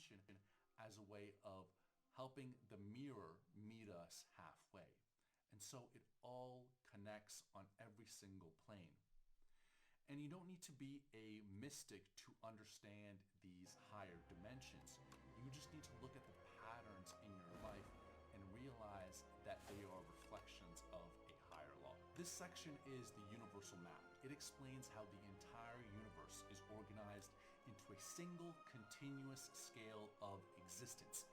dimension as a way of helping the mirror meet us halfway. And so it all connects on every single plane. And you don't need to be a mystic to understand these higher dimensions. You just need to look at the patterns in your life and realize that they are reflections of a higher law. This section is the universal map. It explains how the entire universe is organized into a single continuous scale of existence.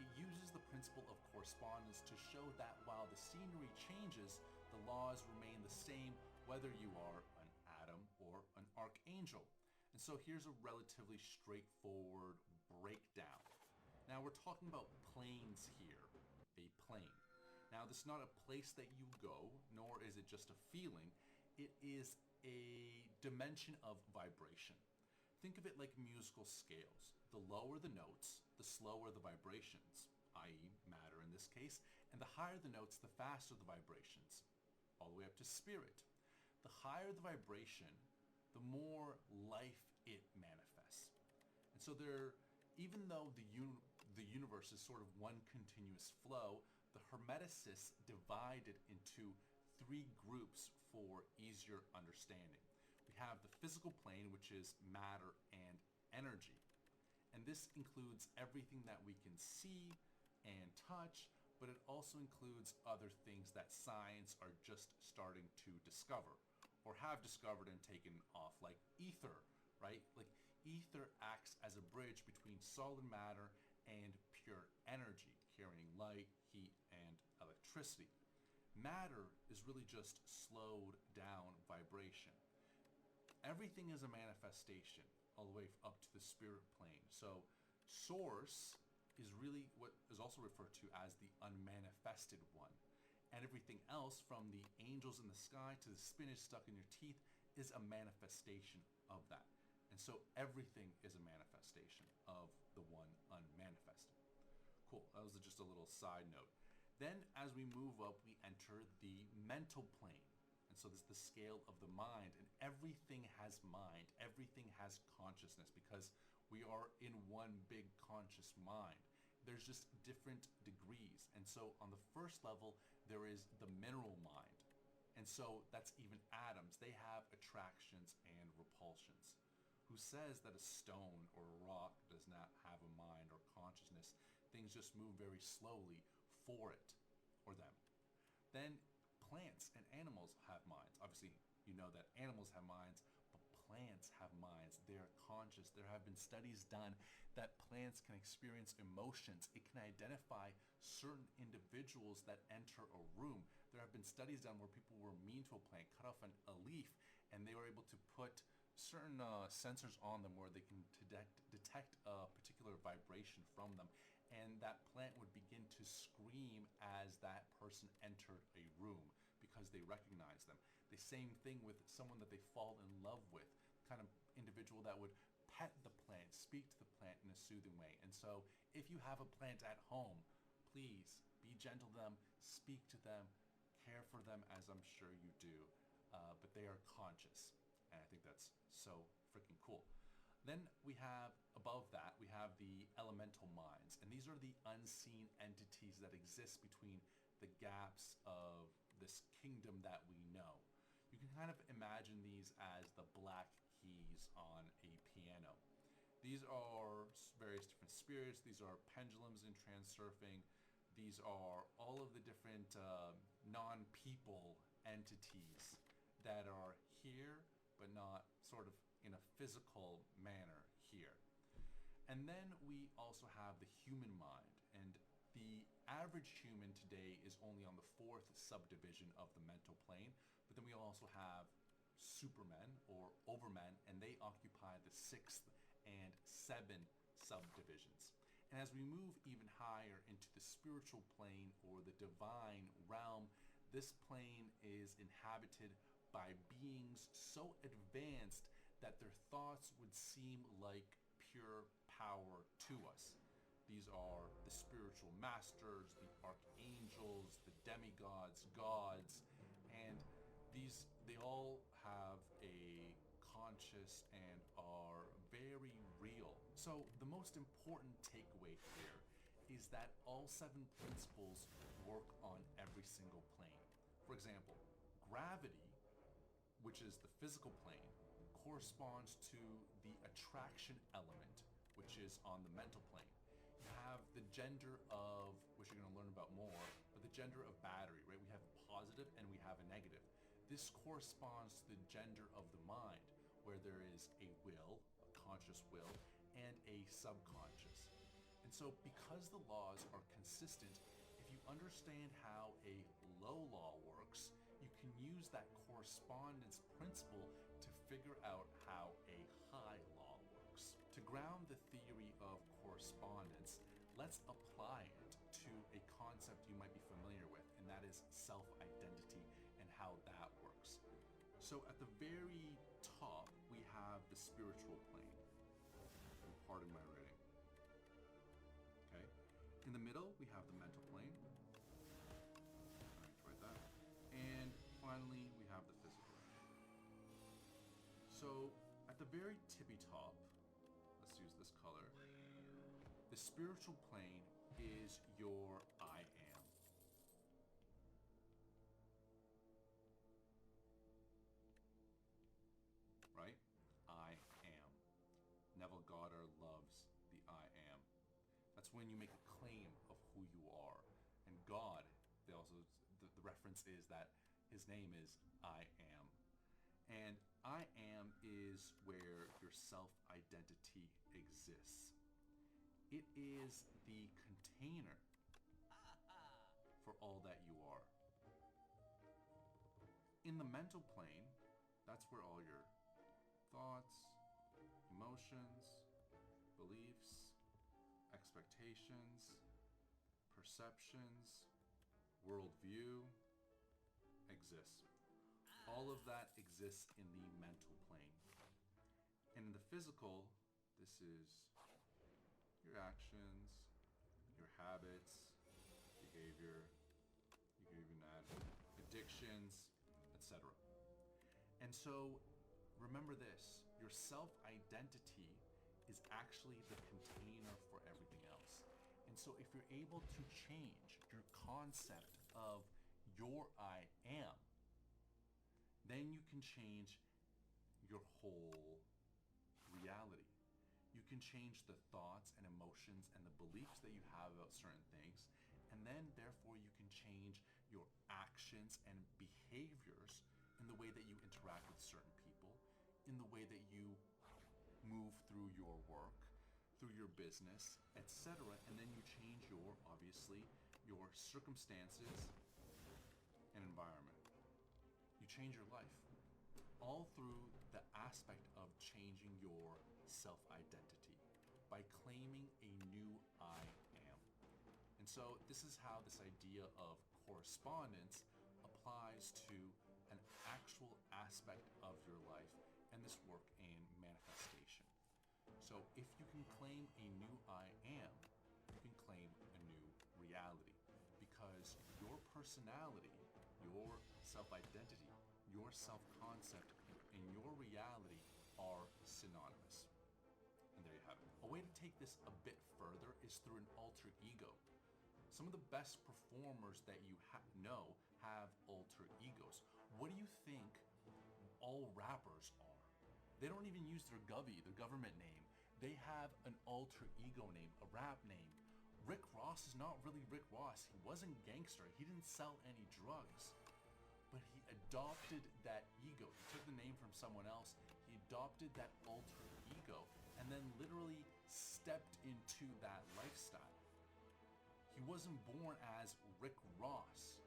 It uses the principle of correspondence to show that while the scenery changes, the laws remain the same whether you are an atom or an archangel. And so here's a relatively straightforward breakdown. Now we're talking about planes here, a plane. Now this is not a place that you go, nor is it just a feeling. It is a dimension of vibration. Think of it like musical scales. The lower the notes, the slower the vibrations, i.e. matter in this case, and the higher the notes, the faster the vibrations, all the way up to spirit. The higher the vibration, the more life it manifests. And so even though the universe is sort of one continuous flow, the Hermeticists divided into three groups for easier understanding. We have the physical plane, which is matter and energy. And this includes everything that we can see and touch, but it also includes other things that science are just starting to discover or have discovered and taken off, like ether, right? Like ether acts as a bridge between solid matter and pure energy, carrying light, heat, and electricity. Matter is really just slowed down vibration. Everything is a manifestation all the way up to the spirit plane. So source is really what is also referred to as the unmanifested one. And everything else, from the angels in the sky to the spinach stuck in your teeth, is a manifestation of that. And so everything is a manifestation of the one unmanifested. Cool, that was just a little side note. Then as we move up, we enter the mental plane. And so this is the scale of the mind, and everything has mind, everything has consciousness, because we are in one big conscious mind. There's just different degrees. And so on the first level, there is the mineral mind. And so that's even atoms. They have attractions and repulsions. Who says that a stone or a rock does not have a mind or consciousness? Things just move very slowly for it or them. Then plants and animals have minds. Obviously, you know that animals have minds, but plants have minds. They are conscious. There have been studies done that plants can experience emotions. It can identify certain individuals that enter a room. There have been studies done where people were mean to a plant, cut off a leaf, and they were able to put certain sensors on them where they can detect a particular vibration from them, and that plant would begin to scream as that person entered a room because they recognize them. The same thing with someone that they fall in love with, kind of individual that would pet the plant, speak to the plant in a soothing way. And so if you have a plant at home, please be gentle to them, speak to them, care for them, as I'm sure you do, but they are conscious. And I think that's so freaking cool. Then we have, above that, we have the elemental minds. And these are the unseen entities that exist between the gaps of this kingdom that we know. You can kind of imagine these as the black keys on a piano. These are various different spirits. These are pendulums in transurfing. These are all of the different non-people entities that are here, but not sort of in a physical manner here. And then we also have the human mind, and the average human today is only on the fourth subdivision of the mental plane, but then we also have supermen or overmen, and they occupy the sixth and seventh subdivisions. And as we move even higher into the spiritual plane or the divine realm, this plane is inhabited by beings so advanced that their thoughts would seem like pure power to us. These are the spiritual masters, the archangels, the demigods, gods, and they all have a conscious and are very real. So the most important takeaway here is that all 7 principles work on every single plane. For example, gravity, which is the physical plane, corresponds to the attraction element, which is on the mental plane. You have the gender of, which you're going to learn about more, but the gender of battery, right? We have a positive and we have a negative. This corresponds to the gender of the mind, where there is a will, a conscious will, and a subconscious. And so because the laws are consistent, if you understand how a low law works, you can use that correspondence principle to figure out how a high law works. To ground the theory of correspondence, let's apply it to a concept you might be familiar with, and that is self-identity and how that works. So at the very top, we have the spiritual plane. And pardon my writing. Okay. In the middle, we have the mental plane. Write that. And finally, we have the physical. So at the very tippy top, let's use this color. The spiritual plane is your I am. Right? I am. Neville Goddard loves the I am. That's when you make a claim of who you are. And God, the reference is that his name is I am. And I am is where your self-identity exists. It is the container for all that you are. In the mental plane, that's where all your thoughts, emotions, beliefs, expectations, perceptions, worldview exists. All of that exists in the mental plane. And in the physical, this is your actions, your habits, behavior, you can even add addictions, etc. And so remember this, your self-identity is actually the container for everything else. And so if you're able to change your concept of your I am, then you can change your whole reality. You can change the thoughts and emotions and the beliefs that you have about certain things, and then therefore you can change your actions and behaviors in the way that you interact with certain people, in the way that you move through your work, through your business, etc. And then you change your, obviously, your circumstances and environment. You change your life, all through the aspect of changing your self-identity by claiming a new I am. And so this is how this idea of correspondence applies to an actual aspect of your life and this work in manifestation. So if you can claim a new I am, you can claim a new reality, because your personality, your self-identity, your self-concept, and your reality are synonymous. And there you have it. A way to take this a bit further is through an alter ego. Some of the best performers that you know have alter egos. What do you think all rappers are? They don't even use their government name. They have an alter ego name, a rap name. Rick Ross is not really Rick Ross. He wasn't gangster. He didn't sell any drugs. But he adopted that ego. He took the name from someone else. He adopted that alter ego and then literally stepped into that lifestyle. He wasn't born as Rick Ross,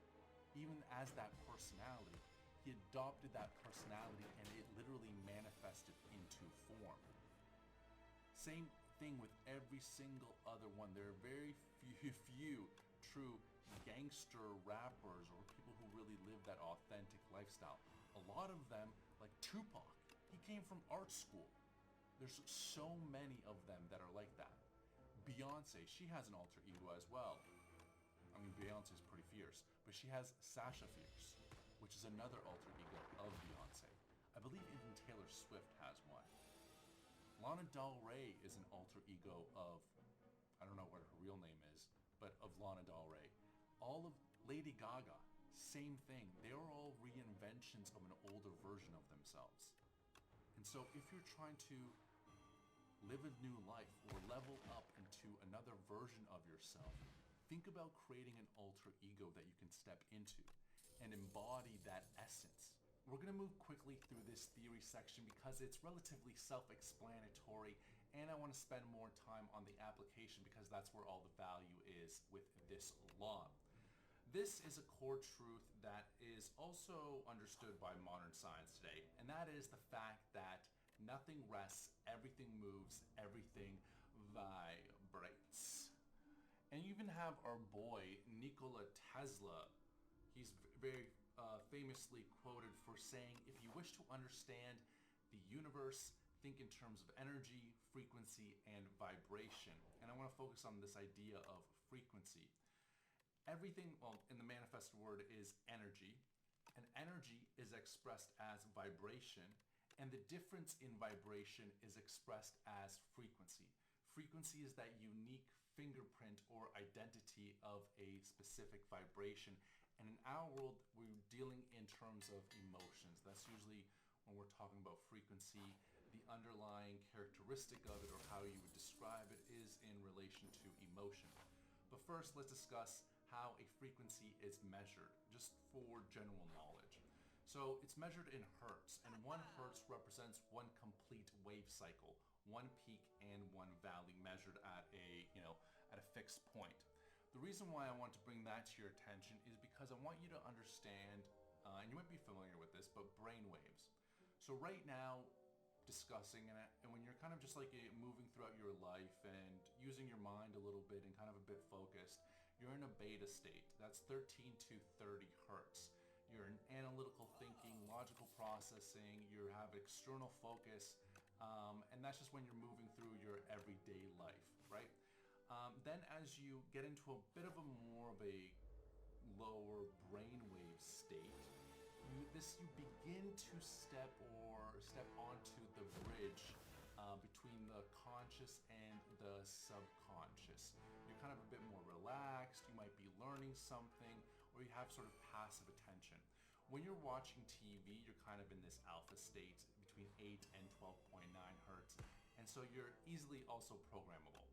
even as that personality. He adopted that personality and it literally manifested into form. Same thing with every single other one. There are very few true gangster rappers or people who really live that authentic lifestyle. A lot of them, like Tupac, he came from art school. There's so many of them that are like that. Beyonce, she has an alter ego as well. I mean, Beyonce's pretty fierce, but she has Sasha Fierce, which is another alter ego of Beyonce. I believe even Taylor Swift has one. Lana Del Rey is an alter ego of, I don't know what her real name is, but of Lana Del Rey. All of Lady Gaga, same thing. They are all reinventions of an older version of themselves. And so if you're trying to live a new life or level up into another version of yourself, think about creating an alter ego that you can step into and embody that essence. We're going to move quickly through this theory section because it's relatively self-explanatory, and I want to spend more time on the application because that's where all the value is with this law. This is a core truth that is also understood by modern science today, and that is the fact that nothing rests, everything moves, everything vibrates. And you even have our boy, Nikola Tesla. He's very famously quoted for saying, if you wish to understand the universe, think in terms of energy, frequency, and vibration. And I want to focus on this idea of frequency. Everything, well, in the manifest word is energy, and energy is expressed as vibration, and the difference in vibration is expressed as frequency. Frequency is that unique fingerprint or identity of a specific vibration. And in our world, we're dealing in terms of emotions. That's usually when we're talking about frequency. The underlying characteristic of it, or how you would describe it, is in relation to emotion. But first, let's discuss how a frequency is measured, just for general knowledge. So it's measured in hertz, and 1 hertz represents one complete wave cycle, one peak and one valley measured at a fixed point. The reason why I want to bring that to your attention is because I want you to understand, and you might be familiar with this, but brain waves. So right now, discussing, and when you're kind of just like moving throughout your life and using your mind a little bit and kind of a bit focused, you're in a beta state. That's 13 to 30 hertz. You're in analytical thinking, logical processing, you have external focus, and that's just when you're moving through your everyday life, right? Then as you get into a bit of a more of a lower brainwave state, you begin to step onto the bridge between the conscious and the subconscious. You're kind of a bit more relaxed, you might be learning something, or you have sort of passive attention. When you're watching TV, you're kind of in this alpha state between 8 and 12.9 hertz, and so you're easily also programmable.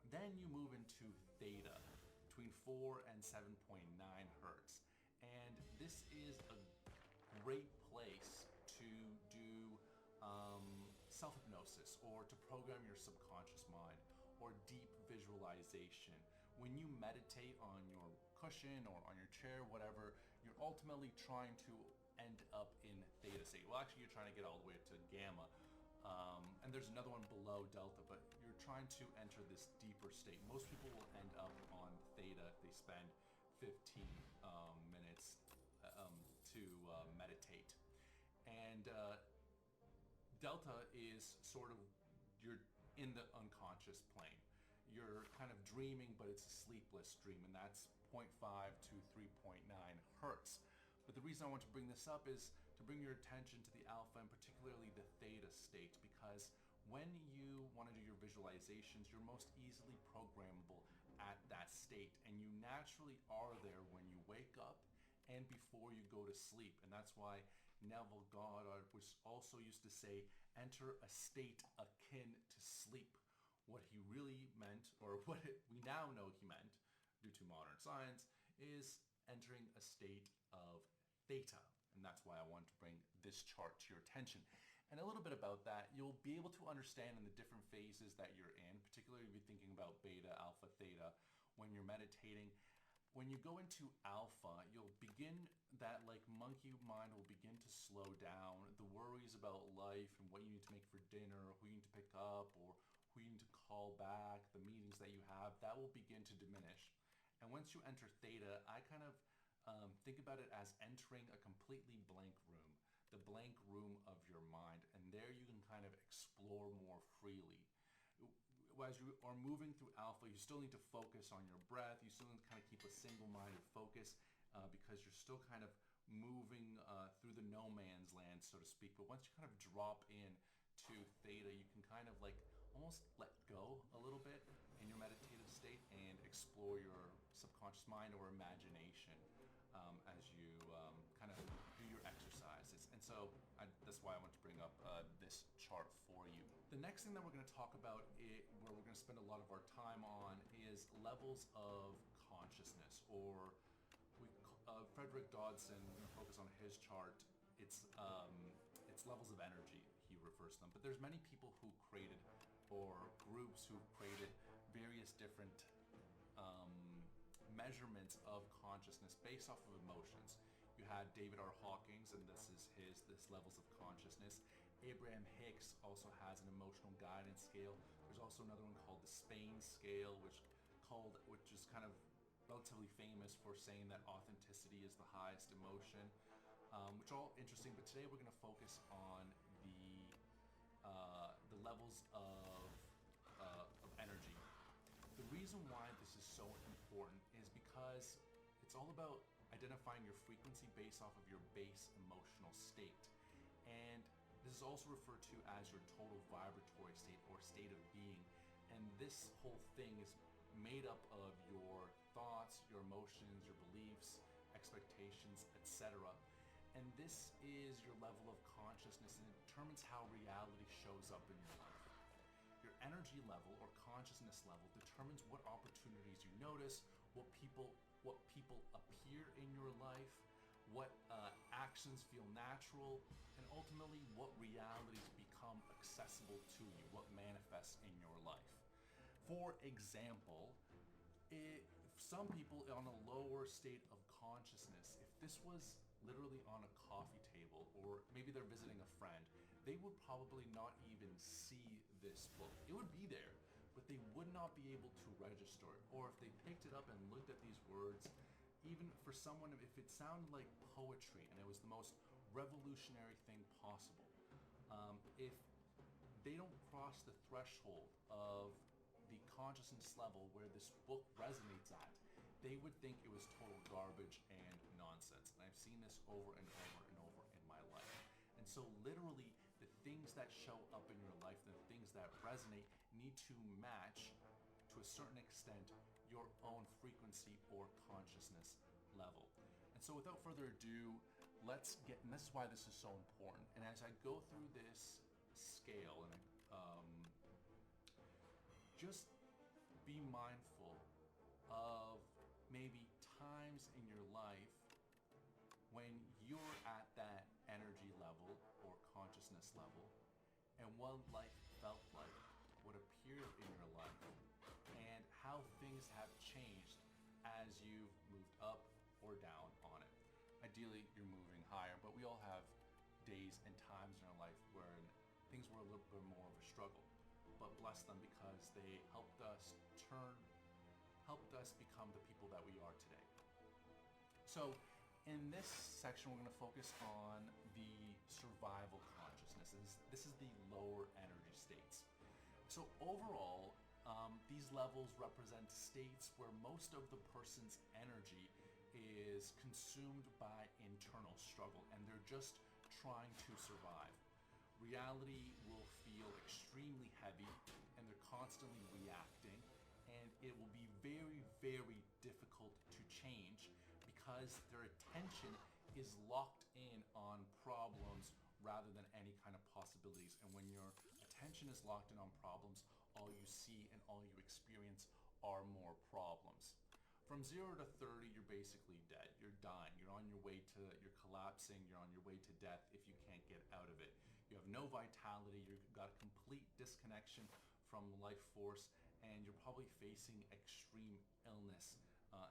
Then you move into theta, between 4 and 7.9 hertz, and this is a great place to do self-hypnosis, or to program your subconscious mind, or deep visualization. When you meditate on your cushion or on your chair, whatever, you're ultimately trying to end up in theta state. Well, actually, you're trying to get all the way to gamma, and there's another one below delta, but you're trying to enter this deeper state. Most people will end up on theta if they spend 15 minutes to meditate. And delta is sort of, you're in the unconscious plane. You're kind of dreaming, but it's a sleepless dream, and that's 0.5 to 3.9 hertz. But the reason I want to bring this up is to bring your attention to the alpha, and particularly the theta state, because when you want to do your visualizations, you're most easily programmable at that state, and you naturally are there when you wake up and before you go to sleep. And that's why Neville Goddard was also used to say, enter a state akin to sleep. What he really meant, or what we now know he meant due to modern science, is entering a state of theta. And that's why I want to bring this chart to your attention. And a little bit about that, you'll be able to understand in the different phases that you're in, particularly if you're thinking about beta, alpha, theta, when you're meditating. When you go into alpha, you'll begin, that like monkey mind will begin to slow down. The worries about life and what you need to make for dinner, who you need to pick up, or who you need to call back, the meetings that you have, that will begin to diminish. And once you enter theta, I kind of think about it as entering a completely blank room, the blank room of your mind. And there you can kind of explore more freely. As you are moving through alpha, you still need to focus on your breath. You still need to kind of keep a single-minded focus because you're still kind of moving through the no man's land, so to speak. But once you kind of drop in to theta, you can kind of like almost let go a little bit in your meditative state and explore your subconscious mind or imagination as you kind of do your exercises. And so that's why I want to bring up this chart for you. The next thing that we're going to talk about, where we're going to spend a lot of our time on, is levels of consciousness, or Frederick Dodson, we're going to focus on his chart. It's levels of energy, he refers to them. But there's many people who created, or groups who've created various different measurements of consciousness based off of emotions. You had David R. Hawkins, and this levels of consciousness. Abraham Hicks also has an emotional guidance scale. There's also another one called the Spain scale, which is kind of relatively famous for saying that authenticity is the highest emotion, which are all interesting. But today we're going to focus on the levels of energy. The reason why this is so important is because it's all about identifying your frequency based off of your base emotional state. And this is also referred to as your total vibratory state, or state of being. And this whole thing is made up of your thoughts, your emotions, your beliefs, expectations, etc. And this is your level of consciousness, and it determines how reality shows up in your life. Your energy level or consciousness level determines what opportunities you notice, what people appear in your life, what actions feel natural, and ultimately what realities become accessible to you, what manifests in your life. For example, some people on a lower state of consciousness, if this was literally on a coffee table, or maybe they're visiting a friend, they would probably not even see this book. It would be there, but they would not be able to register it. Or if they picked it up and looked at these words, even for someone, if it sounded like poetry and it was the most revolutionary thing possible, if they don't cross the threshold of the consciousness level where this book resonates at, they would think it was total garbage and nonsense. And I've seen this over and over and over in my life. And so literally, the things that show up in your life, the things that resonate, need to match, to a certain extent, your own frequency or consciousness level. And so without further ado, let's get, and this is why this is so important. And as I go through this scale, and just be mindful of maybe times in your life when you're at that energy level or consciousness level, and what life felt like, what appeared in your life, and how things have changed as you've moved up or down on it. Ideally, you're moving higher, but we all have days and times in our life where things were a little bit more of a struggle. But bless them, because they helped us become the people that we are today. So in this section, we're going to focus on the survival consciousness. This is the lower energy states. So overall, these levels represent states where most of the person's energy is consumed by internal struggle, and they're just trying to survive. Reality will feel extremely heavy, and they're constantly reacting, and it will be very, very difficult to change because their attention is locked in on problems rather than any kind of possibilities. And when your attention is locked in on problems, all you see and all you experience are more problems. From 0 to 30, you're basically dead. You're dying. You're collapsing. You're on your way to death if you can't get out of it. You have no vitality. You've got a complete disconnection from life force, and you're probably facing extreme illness,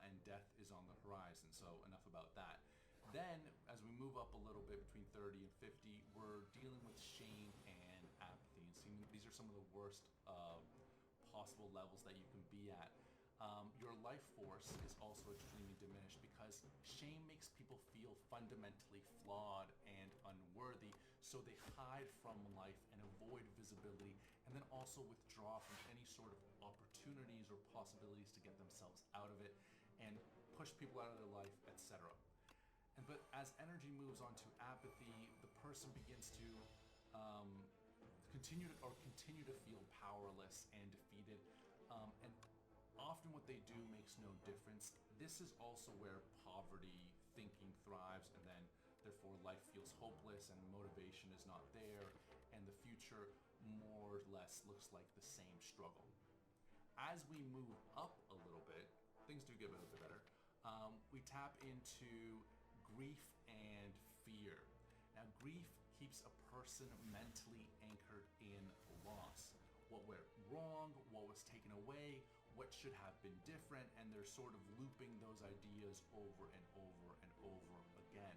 and death is on the horizon. So enough about that. Then, as we move up a little bit between 30 and 50, we're dealing with shame and apathy. And these are some of the worst possible levels that you can be at. Your life force is also extremely diminished because shame makes people feel fundamentally flawed and unworthy, so they hide from life and avoid visibility, and then also withdraw from any sort of opportunities or possibilities to get themselves out of it and push people out of their life, etc. But as energy moves on to apathy, the person begins to continue to feel powerless and defeated. And often what they do makes no difference. This is also where poverty thinking thrives, and then therefore life feels hopeless and motivation is not there, and the future more or less looks like the same struggle. As we move up a little bit, things do get a little bit better. We tap into grief and fear. Now, grief keeps a person mentally anchored in loss. What went wrong, what was taken away, what should have been different, and they're sort of looping those ideas over and over and over again.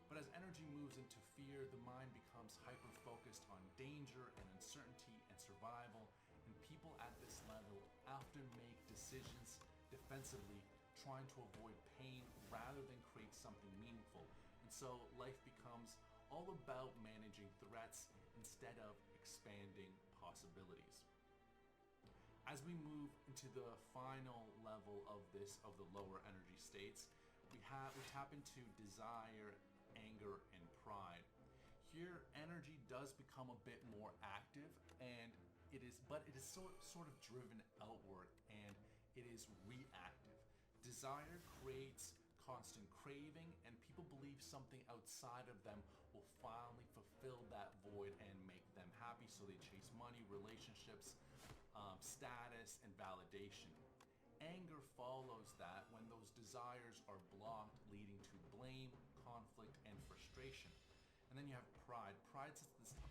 But as energy moves into fear, the mind becomes hyper-focused on danger and uncertainty and survival, and people at this level often make decisions defensively, trying to avoid pain rather than create something meaningful. And so life becomes all about managing threats instead of expanding possibilities. As we move into the final level of the lower energy states, we tap into desire, anger, and pride. Here, energy does become a bit more active, and it is sort of driven outward, and it is reactive. Desire creates constant craving, and people believe something outside of them will finally fulfill that void and make them happy, so they chase money, relationships, status, and validation. Anger follows that when those desires are blocked, leading to blame, conflict, and frustration. And then you have pride. Pride's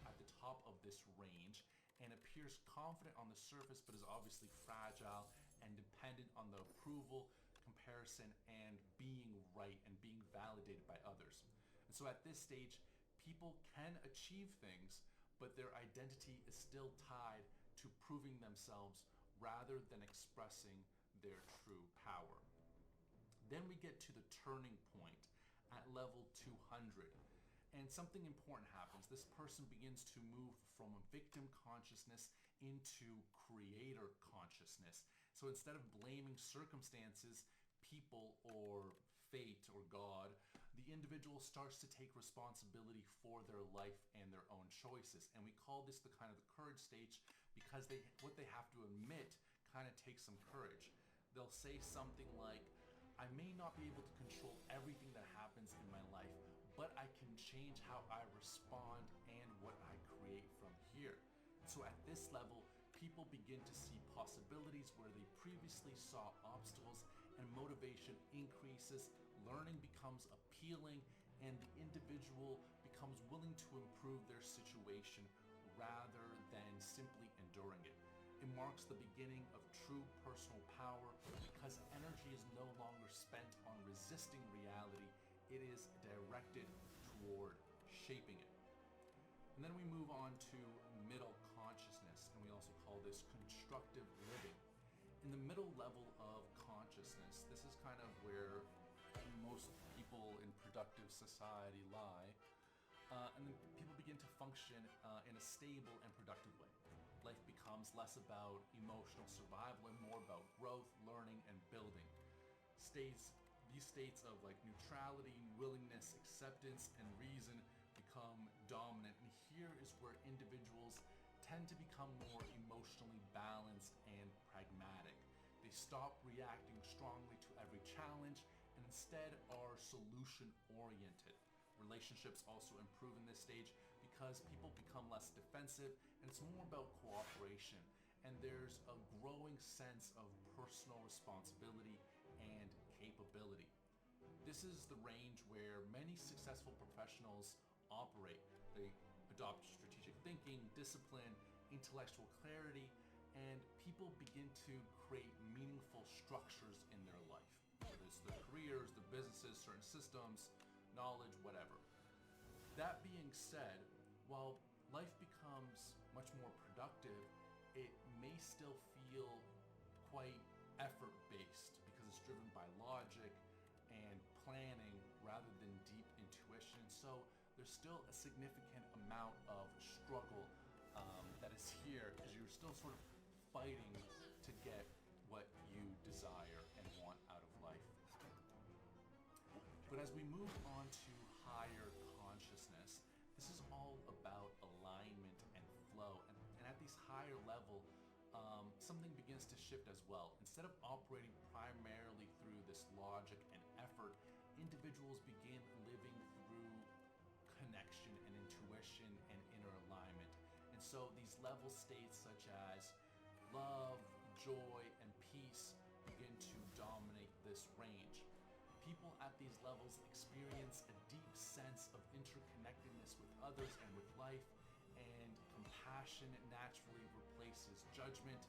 at the top of this range and appears confident on the surface, but is obviously fragile and dependent on the approval, comparison, and being right and being validated by others. And so at this stage, people can achieve things, but their identity is still tied to proving themselves rather than expressing their true power. Then we get to the turning point at level 200, and something important happens. This person begins to move from a victim consciousness into creator consciousness. So instead of blaming circumstances, people, or fate, or God, the individual starts to take responsibility for their life and their own choices. And we call this the kind of the courage stage because what they have to admit kind of takes some courage. They'll say something like, I may not be able to control everything that happens in my life, but I can change how I respond and what I create from here. So at this level, people begin to see possibilities where they previously saw obstacles, and motivation increases, learning becomes appealing, and the individual becomes willing to improve their situation rather than simply enduring it. It marks the beginning of true personal power because energy is no longer spent on resisting reality, it is directed toward shaping it. And then we move on to middle consciousness, and we also call this constructive living. In the middle level of consciousness, this is kind of where most people in productive society lie, and then people begin to function in a stable and productive way. Life becomes less about emotional survival and more about growth, learning, and building. These states of like neutrality, willingness, acceptance, and reason become dominant, and here is where individuals tend to become more emotionally balanced and pragmatic. They stop reacting strongly to every challenge and instead are solution-oriented. Relationships also improve in this stage because people become less defensive, and it's more about cooperation, and there's a growing sense of personal responsibility and capability. This is the range where many successful professionals operate. They adopt strategic thinking, discipline, intellectual clarity, and people begin to create meaningful structures in their life, whether it's their careers, their businesses, certain systems, knowledge, whatever. That being said, while life becomes much more productive, it may still feel quite effort-based because it's driven by logic and planning rather than deep intuition. So there's still a significant amount of struggle that is here because you're still sort of fighting to get what you desire and want out of life. But as we move on to higher consciousness, this is all about alignment and flow, something begins to shift as well. Instead of operating primarily through this logic and effort, individuals begin living through connection and intuition and inner alignment. And so these level states such as love, joy, and peace begin to dominate this range. People at these levels experience a deep sense of interconnectedness with others and with life, and compassion naturally replaces judgment,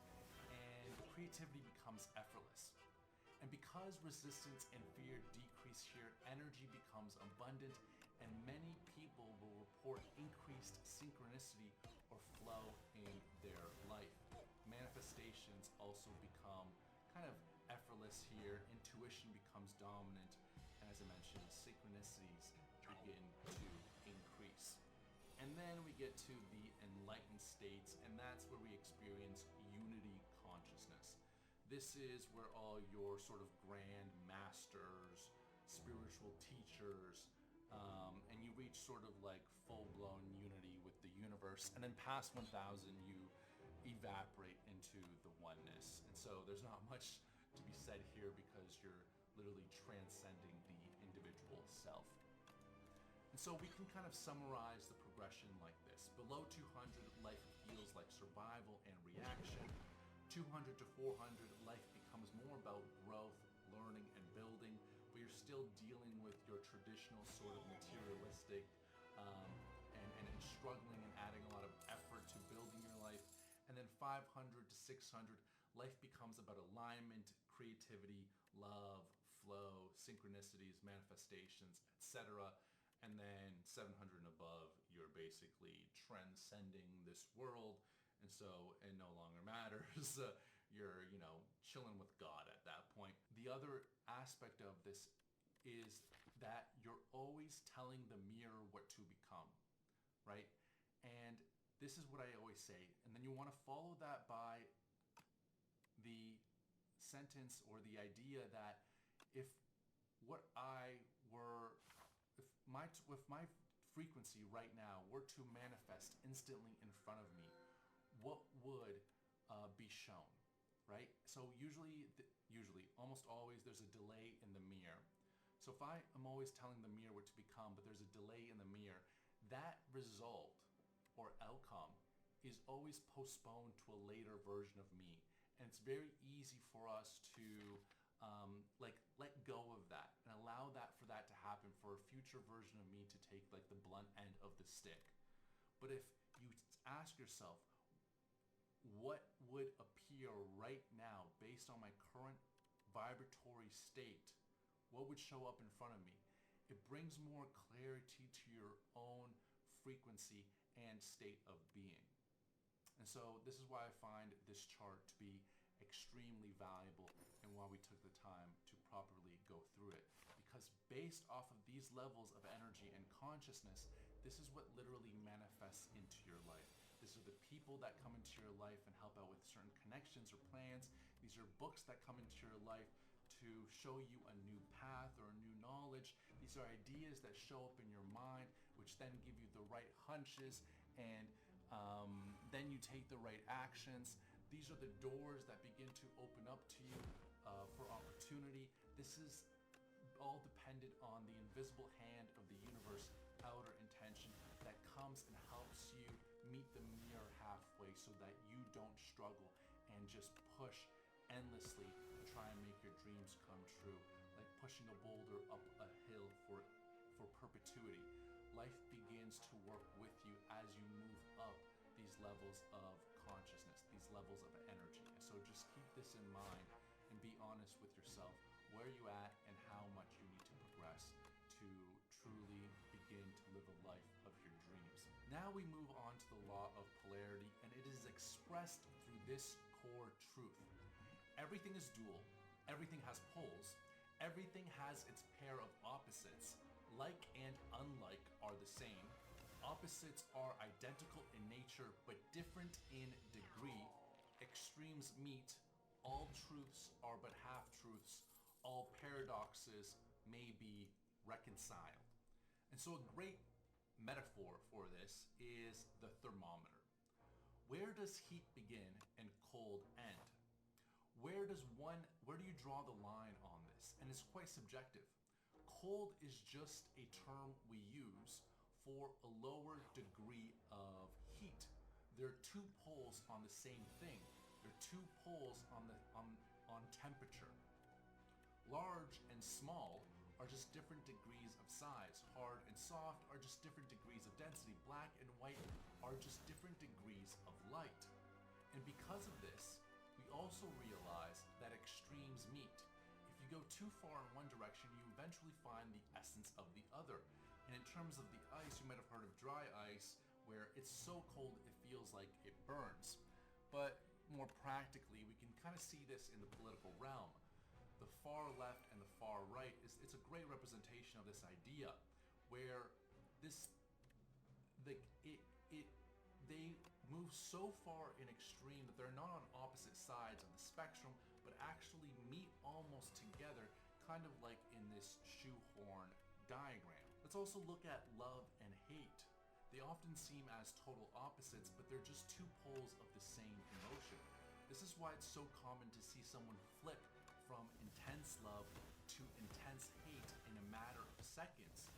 and creativity becomes effortless. And because resistance and fear decrease here, energy becomes abundant, and many people will report increased synchronicity or flow in their life. Manifestations also become kind of effortless here. Intuition becomes dominant, and as I mentioned, synchronicities begin to increase. And then we get to the enlightened states, and that's where we experience unity consciousness. This is where all your sort of grand masters, spiritual teachers, and you reach sort of like full-blown unity with the universe. And then past 1000, you evaporate into the oneness. And so there's not much to be said here because you're literally transcending the individual self. And so we can kind of summarize the progression like this. Below 200, life feels like survival and reaction. 200 to 400, life becomes more about growth, learning, and building, but you're still dealing with your traditional sort of materialistic and struggling and adding a lot of effort to building your life. And then 500 to 600, life becomes about alignment, creativity, love, flow, synchronicities, manifestations, etc. And then 700 and above, you're basically transcending this world, and so it no longer matters. You're, chilling with God at that point. The other aspect of this is that you're always telling the mirror what to become, right? And this is what I always say. And then you want to follow that by the sentence or the idea that if my frequency right now were to manifest instantly in front of me, what would be shown, right? So usually, almost always, there's a delay in the mirror. So if I am always telling the mirror what to become, but there's a delay in the mirror, that result or outcome is always postponed to a later version of me. And it's very easy for us to let go of that and allow that for that to happen, for a future version of me to take like the blunt end of the stick. But if you ask yourself, what would appear right now based on my current vibratory state, what would show up in front of me? It brings more clarity to your own frequency and state of being. And so this is why I find this chart to be extremely valuable and why we took the time to properly go through it. Because based off of these levels of energy and consciousness, this is what literally manifests into your life. These are the people that come into your life and help out with certain connections or plans. These are books that come into your life to show you a new path or a new knowledge. These are ideas that show up in your mind, which then give you the right hunches, and then you take the right actions. These are the doors that begin to open up to you for opportunity. This is all dependent on the invisible hand of the universe, outer intention, that comes and helps you meet the mirror halfway so that you don't struggle and just push endlessly to try and make your dreams come true, like pushing a boulder up a hill for perpetuity. Life begins to work with you as you move up these levels of consciousness, these levels of energy. And so just keep this in mind and be honest with yourself, where you at and how much you need to progress to truly begin to live a life of your dreams. Now we move on to the law of polarity, and it is expressed through this core truth. Everything is dual, everything has poles, everything has its pair of opposites. Like and unlike are the same. Opposites are identical in nature but different in degree. Extremes meet. All truths are but half-truths. All paradoxes may be reconciled. And so a great metaphor for this is the thermometer. Where does heat begin and cold end. Where do you draw the line on this? And it's quite subjective. Cold is just a term we use for a lower degree of heat. There are two poles on the same thing. There are two poles on temperature. Large and small are just different degrees of size. Hard and soft are just different degrees of density. Black and white are just different degrees of light. And because of this, we also realize that extremes meet. If you go too far in one direction, you eventually find the essence of the other. And in terms of the ice, you might have heard of dry ice, where it's so cold it feels like it burns. But more practically, we can kind of see this in the political realm. The far left and the far right it's a great representation of this idea, where they move so far in extreme that they're not on opposite sides of the spectrum, but actually meet almost together, kind of like in this shoehorn diagram. Let's also look at love and hate. They often seem as total opposites, but they're just two poles of the same emotion. This is why it's so common to see someone flip from intense love to intense hate in a matter of seconds.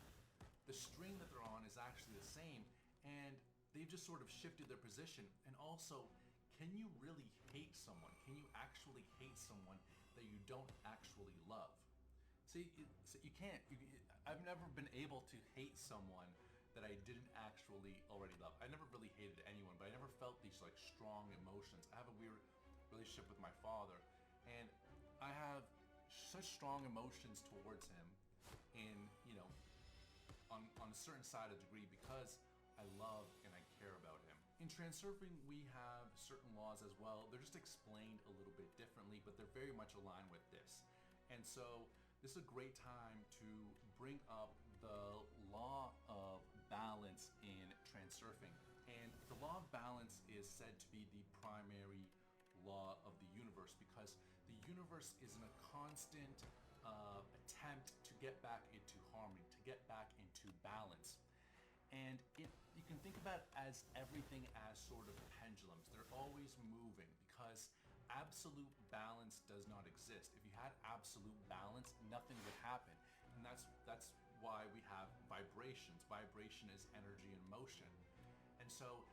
The string that they're on is actually the same, and they've just sort of shifted their position. And also, can you really hate someone? Can you actually hate someone that you don't actually love? See, you can't. I've never been able to hate someone that I didn't actually already love. I never really hated anyone, but I never felt these like strong emotions. I have a weird relationship with my father, and I have such strong emotions towards him in, on a certain side of degree because I love and I care about him. In transurfing, we have certain laws as well. They're just explained a little bit differently, but they're very much aligned with this. And so this is a great time to bring up the law of balance in transurfing. And the law of balance is said to be the primary law of the universe because the universe is in a constant attempt to get back into harmony, to get back into balance. And you can think about it as everything as sort of pendulums. They're always moving because absolute balance does not exist. If you had absolute balance, nothing would happen. And that's why we have vibrations. Vibration is energy in motion. And so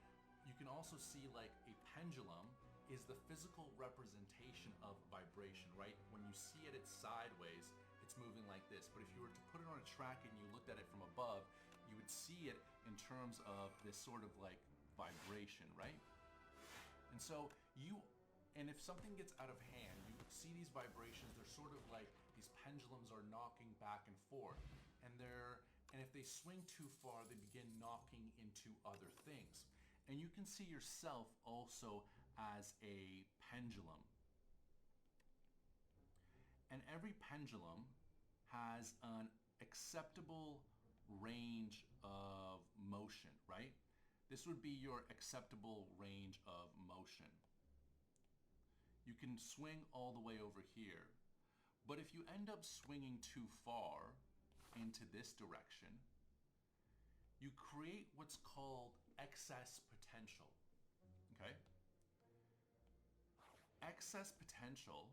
you can also see like a pendulum is the physical representation of vibration, right? When you see it, it's sideways, it's moving like this. But if you were to put it on a track and you looked at it from above, you would see it in terms of this sort of like vibration, right? And so and if something gets out of hand, you see these vibrations, they're sort of like these pendulums are knocking back and forth. And if they swing too far, they begin knocking into other things. And you can see yourself also as a pendulum. And every pendulum has an acceptable range of motion, right? This would be your acceptable range of motion. You can swing all the way over here, but if you end up swinging too far into this direction, you create what's called excess potential, okay? Excess potential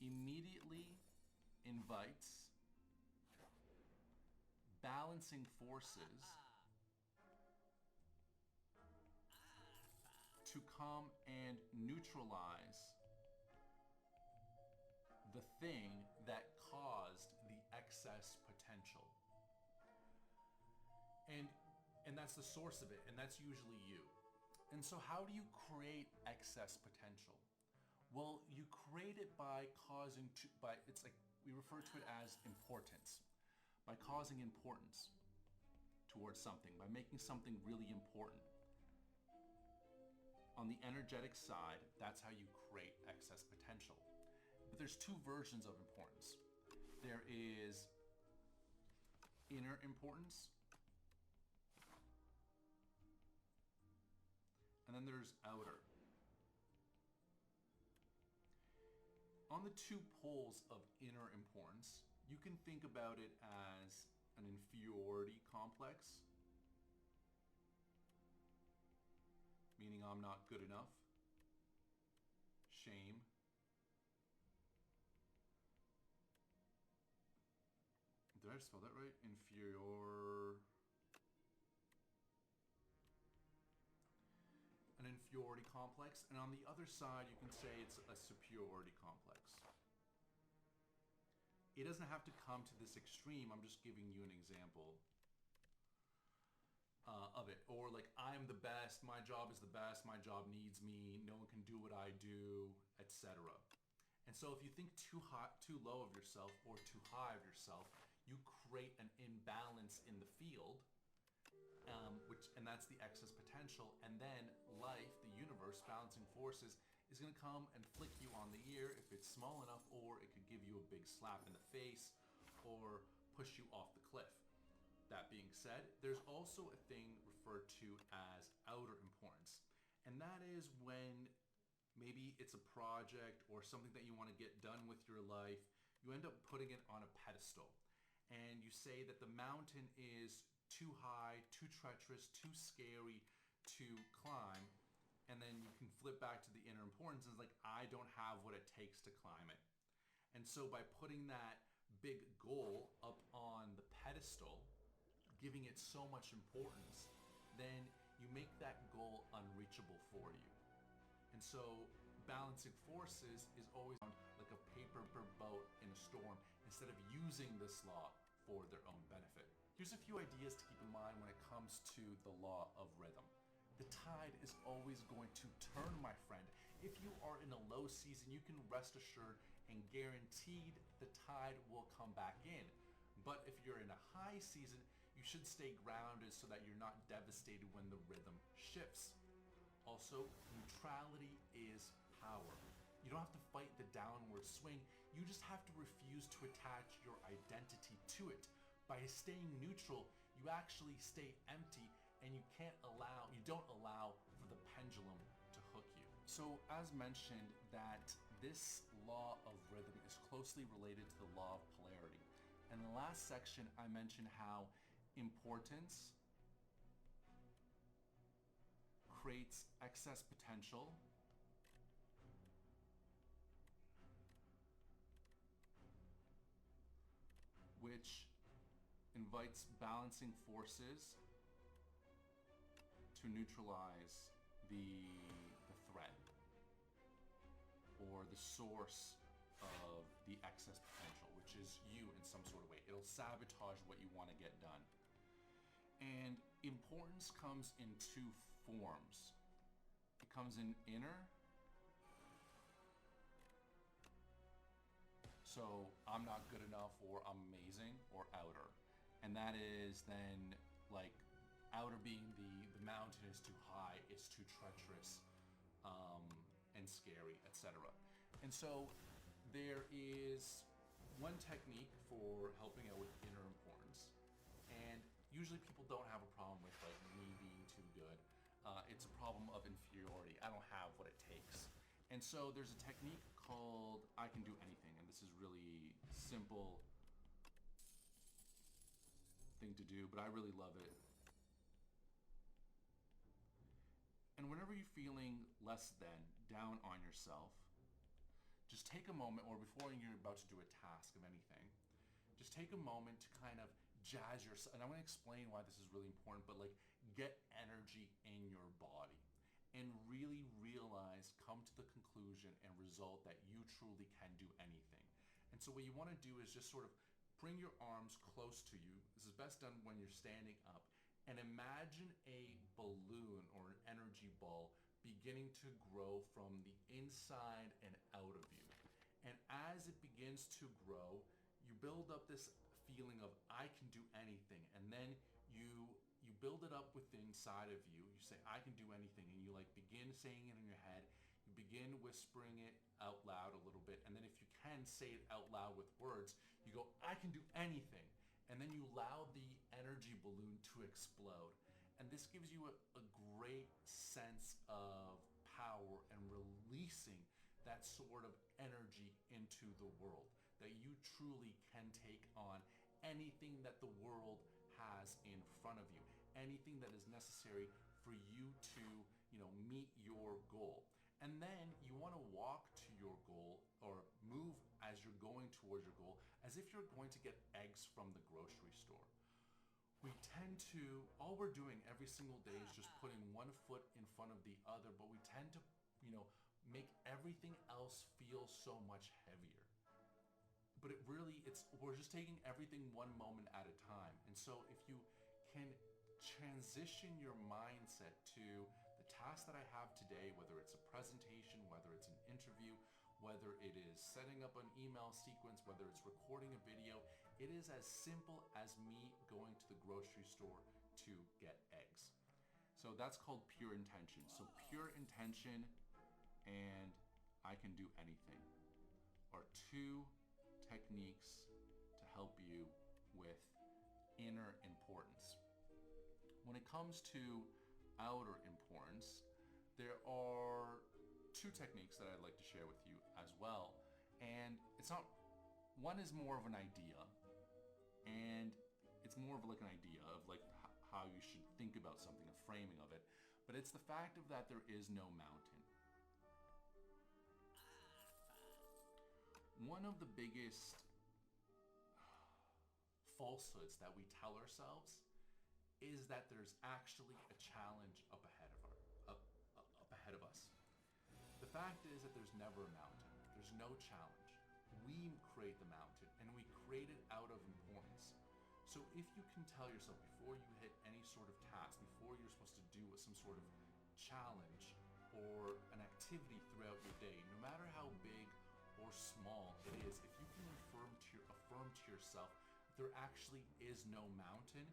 immediately invites balancing forces to come and neutralize the thing that caused the excess potential. And that's the source of it, and that's usually you. And so how do you create excess potential? Well, you create it by it's like, we refer to it as importance. By causing importance towards something, by making something really important. On the energetic side, that's how you create excess potential. But there's two versions of importance. There is inner importance, and then there's outer. On the two poles of inner importance, you can think about it as an inferiority complex, meaning I'm not good enough. Shame. Did I spell that right? Inferior. An inferiority complex. And on the other side, you can say it's a superiority complex. It doesn't have to come to this extreme. I'm just giving you an example of it. Or like, I'm the best, my job is the best, my job needs me, no one can do what I do, etc. And so if you think too high, too low of yourself or too high of yourself, you create an imbalance in the field, and that's the excess potential. And then life, the universe, balancing forces, is going to come and flick you on the ear if it's small enough, or it could give you a big slap in the face or push you off the cliff. That being said, there's also a thing referred to as outer importance. And that is when maybe it's a project or something that you want to get done with your life, you end up putting it on a pedestal. And you say that the mountain is too high, too treacherous, too scary to climb. And then you can flip back to the inner importance and it's like, I don't have what it takes to climb it. And so by putting that big goal up on the pedestal, giving it so much importance, then you make that goal unreachable for you. And so balancing forces is always like a paper boat in a storm instead of using this law for their own benefit. Here's a few ideas to keep in mind when it comes to the law of rhythm. The tide is always going to turn, my friend. If you are in a low season, you can rest assured and guaranteed the tide will come back in. But if you're in a high season, you should stay grounded so that you're not devastated when the rhythm shifts. Also, neutrality is power. You don't have to fight the downward swing. You just have to refuse to attach your identity to it. By staying neutral, you actually stay empty, and you don't allow for the pendulum to hook you. So as mentioned, that this law of rhythm is closely related to the law of polarity. In the last section, I mentioned how importance creates excess potential, which invites balancing forces to neutralize the threat or the source of the excess potential, which is you in some sort of way. It'll sabotage what you want to get done. And importance comes in two forms. It comes in inner. So I'm not good enough, or I'm amazing, or outer. And that is then like outer being the mountain is too high, it's too treacherous, and scary, etc. And so there is one technique for helping out with inner importance. And usually people don't have a problem with like me being too good. It's a problem of inferiority. I don't have what it takes. And so there's a technique called I can do anything. And this is really simple thing to do, but I really love it. And whenever you're feeling less than, down on yourself, just take a moment, or before you're about to do a task of anything, just take a moment to kind of jazz yourself. And I'm going to explain why this is really important, but like get energy in your body and really realize, come to the conclusion and result that you truly can do anything. And so what you want to do is just sort of bring your arms close to you. This is best done when you're standing up. And imagine a balloon or an energy ball beginning to grow from the inside and out of you. And as it begins to grow, you build up this feeling of I can do anything. And then you build it up within inside of you. You say, I can do anything. And you like begin saying it in your head. You begin whispering it out loud a little bit. And then if you can say it out loud with words, you go, I can do anything. And then you allow the energy balloon to explode. And this gives you a great sense of power and releasing that sort of energy into the world. That you truly can take on anything that the world has in front of you. Anything that is necessary for you to meet your goal. And then you want to walk to your goal or move as you're going towards your goal as if you're going to get eggs from the grocery store. We tend to, all we're doing every single day is just putting one foot in front of the other, but we tend to, make everything else feel so much heavier. But we're just taking everything one moment at a time. And so if you can transition your mindset to the task that I have today, whether it's a presentation, whether it's an interview, whether it is setting up an email sequence, whether it's recording a video, it is as simple as me going to the grocery store to get eggs. So that's called pure intention. So pure intention and I can do anything are two techniques to help you with inner importance. When it comes to outer importance, there are two techniques that I'd like to share with you as well. And one is more of an idea, and it's more of like an idea of like how you should think about something, a framing of it. But it's the fact of that there is no mountain. One of the biggest falsehoods that we tell ourselves is that there's actually a challenge up ahead of us. The fact is that there's never a mountain. There's no challenge. We create the mountain, and we create it out of importance. So if you can tell yourself before you hit any sort of task, before you're supposed to do some sort of challenge or an activity throughout your day, no matter how big or small it is, if you can affirm to yourself there actually is no mountain,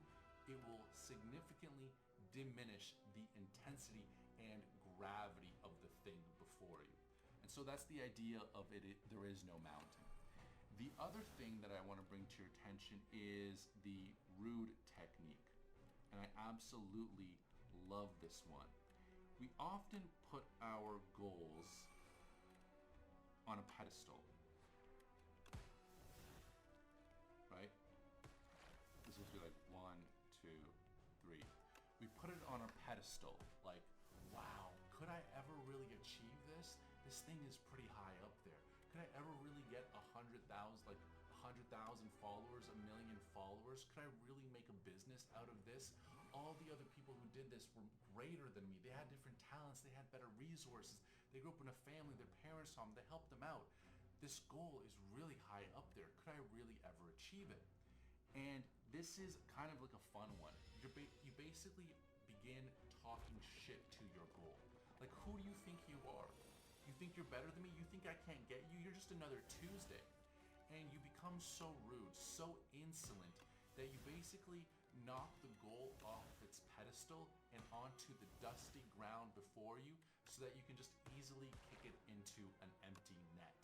it will significantly diminish the intensity and gravity of the thing before you. And so that's the idea of there is no mountain. The other thing that I want to bring to your attention is the rude technique. And I absolutely love this one. We often put our goals on a pedestal, right? This would be like 1, 2, 3. We put it on a pedestal, like, wow, could I ever really achieve this? This thing is pretty high up there. Could I ever really get 100,000 followers, 1 million followers? Could I really make a business out of this? All the other people who did this were greater than me. They had different talents. They had better resources. They grew up in a family. Their parents saw them. They helped them out. This goal is really high up there. Could I really ever achieve it? And this is kind of like a fun one. You basically begin talking shit to your goal. Like, who do you think you are? You think you're better than me? You think I can't get you? You're just another Tuesday. And you become so rude, so insolent, that you basically knock the goal off its pedestal and onto the dusty ground before you so that you can just easily kick it into an empty net.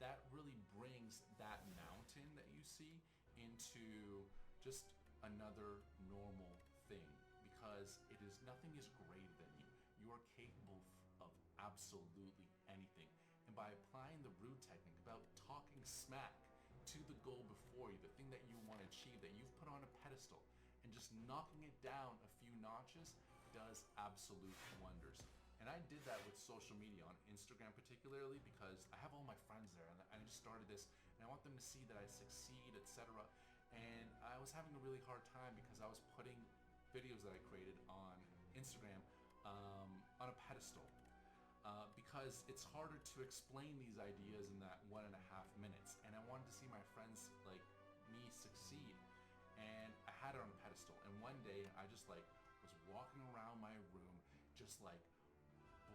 That really brings that mountain that you see into just another normal thing, because nothing is greater than you. You are capable of absolutely anything. And by applying the rude technique about talking smack to the goal before you, the thing that you want to achieve, that you've put on a pedestal, and just knocking it down a few notches does absolute wonders. And I did that with social media, on Instagram particularly, because I have all my friends there, and I just started this, and I want them to see that I succeed, etc. And I was having a really hard time because I was putting videos that I created on Instagram on a pedestal. Because it's harder to explain these ideas in that 1.5 minutes. And I wanted to see my friends like me succeed. And I had it on a pedestal. And one day I just was walking around my room, just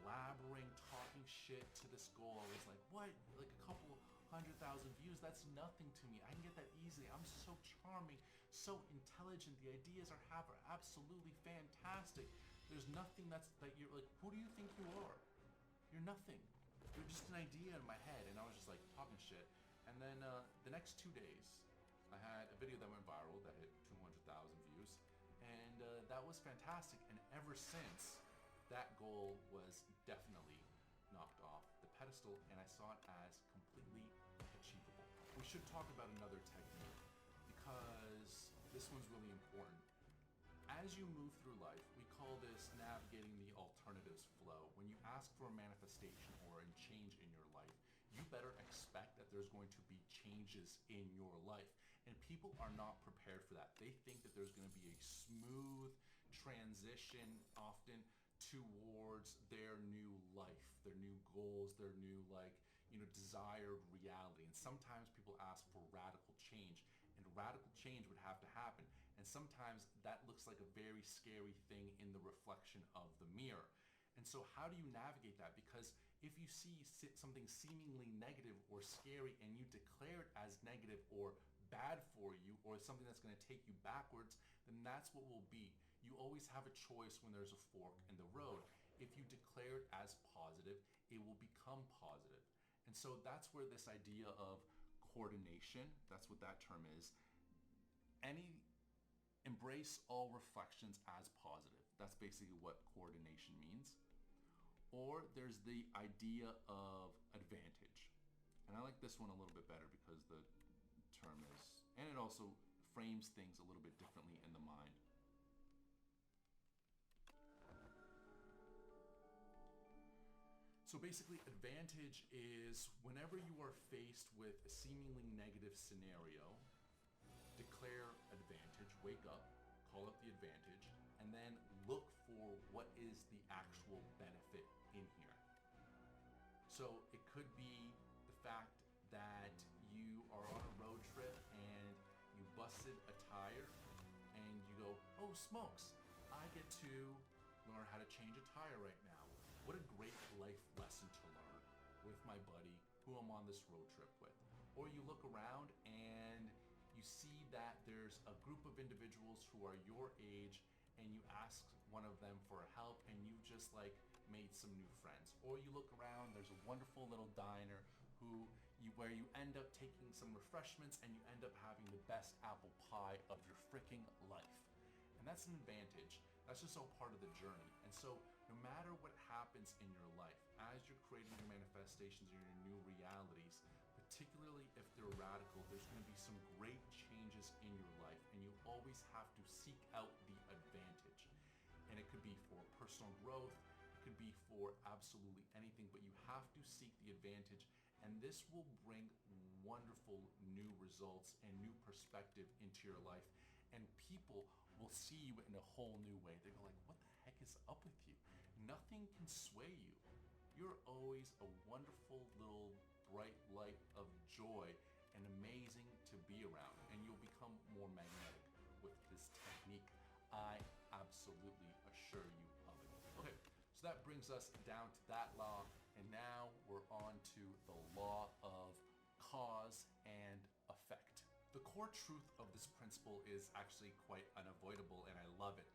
blabbering, talking shit to this goal. I was like, what? Like a couple 100,000 views? That's nothing to me. I can get that easily. I'm so charming, so intelligent. The ideas are absolutely fantastic. There's nothing that you're like, who do you think you are? You're nothing. You're just an idea in my head. And I was just talking shit. And then the next 2 days, I had a video that went viral that hit 200,000 views. And that was fantastic. And ever since, that goal was definitely knocked off the pedestal, and I saw it as completely achievable. We should talk about another technique, because this one's really important. As you move through life, we call this navigating the alternative alternatives flow, when you ask for a manifestation or a change in your life, you better expect that there's going to be changes in your life. And people are not prepared for that. They think that there's going to be a smooth transition often towards their new life, their new goals, their new desired reality. And sometimes people ask for radical change, and radical change would have to happen. And sometimes that looks like a very scary thing in the reflection of the mirror. And so how do you navigate that? Because if you see something seemingly negative or scary and you declare it as negative or bad for you, or something that's going to take you backwards, then that's what will be. You always have a choice when there's a fork in the road. If you declare it as positive, it will become positive. And so that's where this idea of coordination, that's what that term is. Embrace all reflections as positive. That's basically what coordination means. Or there's the idea of advantage. And I like this one a little bit better because the term is, and it also frames things a little bit differently in the mind. So basically, advantage is whenever you are faced with a seemingly negative scenario, declare advantage, wake up, call up the advantage, and then look for what is the actual benefit in here. So it could be the fact that you are on a road trip and you busted a tire and you go, oh smokes, I get to learn how to change a tire right now. What a great life lesson to learn with my buddy who I'm on this road trip with. Or you look around and you see that there's a group of individuals who are your age and you ask one of them for help and you just made some new friends. Or you look around, there's a wonderful little diner where you end up taking some refreshments and you end up having the best apple pie of your freaking life. And that's an advantage. That's just all part of the journey. And so no matter what happens in your life, as you're creating your manifestations and your new realities, particularly if they're radical, there's going to be some great changes in your life, and you always have to seek out the advantage. And it could be for personal growth, it could be for absolutely anything, but you have to seek the advantage, and this will bring wonderful new results and new perspective into your life, and people will see you in a whole new way. They go like, what the heck is up with you? Nothing can sway you. You're always a wonderful little bright light of joy and amazing to be around, and you'll become more magnetic with this technique. I absolutely assure you of it. Okay, so that brings us down to that law, and now we're on to the law of cause and effect. The core truth of this principle is actually quite unavoidable, and I love it.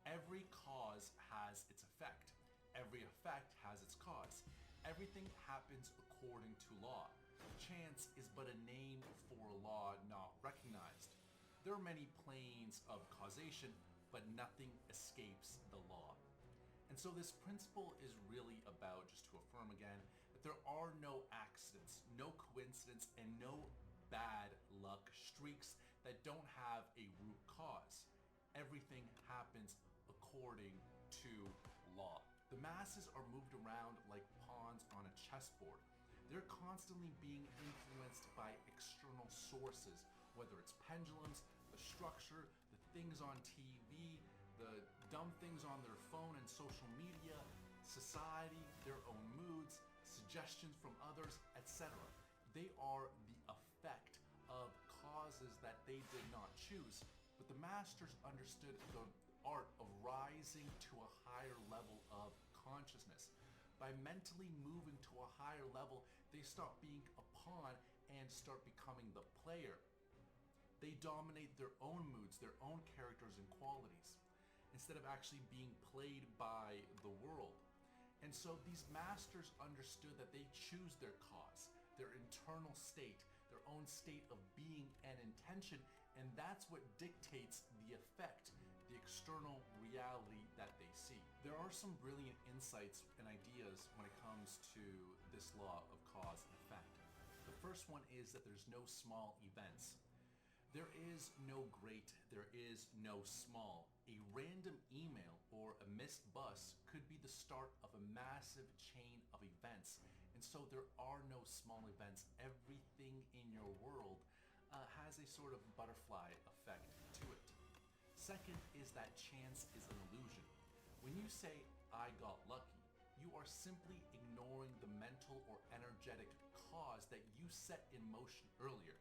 Every cause has its effect. Every effect has its cause. Everything happens according to law. Chance is but a name for a law not recognized. There are many planes of causation, but nothing escapes the law. And so this principle is really about, just to affirm again, that there are no accidents, no coincidence, and no bad luck streaks that don't have a root cause. Everything happens according to law. The masses are moved around like pawns on a chessboard. They're constantly being influenced by external sources, whether it's pendulums, the structure, the things on TV, the dumb things on their phone and social media, society, their own moods, suggestions from others, etc. They are the effect of causes that they did not choose. But the masters understood the art of rising to a higher level of consciousness. By mentally moving to a higher level, they stop being a pawn and start becoming the player. They dominate their own moods, their own characters and qualities, instead of actually being played by the world. And so these masters understood that they choose their cause, their internal state, their own state of being and intention, and that's what dictates the effect, the external reality that they see. There are some brilliant insights and ideas when it comes to this law of cause and effect. The first one is that there's no small events. There is no great, there is no small. A random email or a missed bus could be the start of a massive chain of events. And so there are no small events. Everything in your world has a sort of butterfly effect to it. Second is that chance is an illusion. When you say, I got lucky, you are simply ignoring the mental or energetic cause that you set in motion earlier.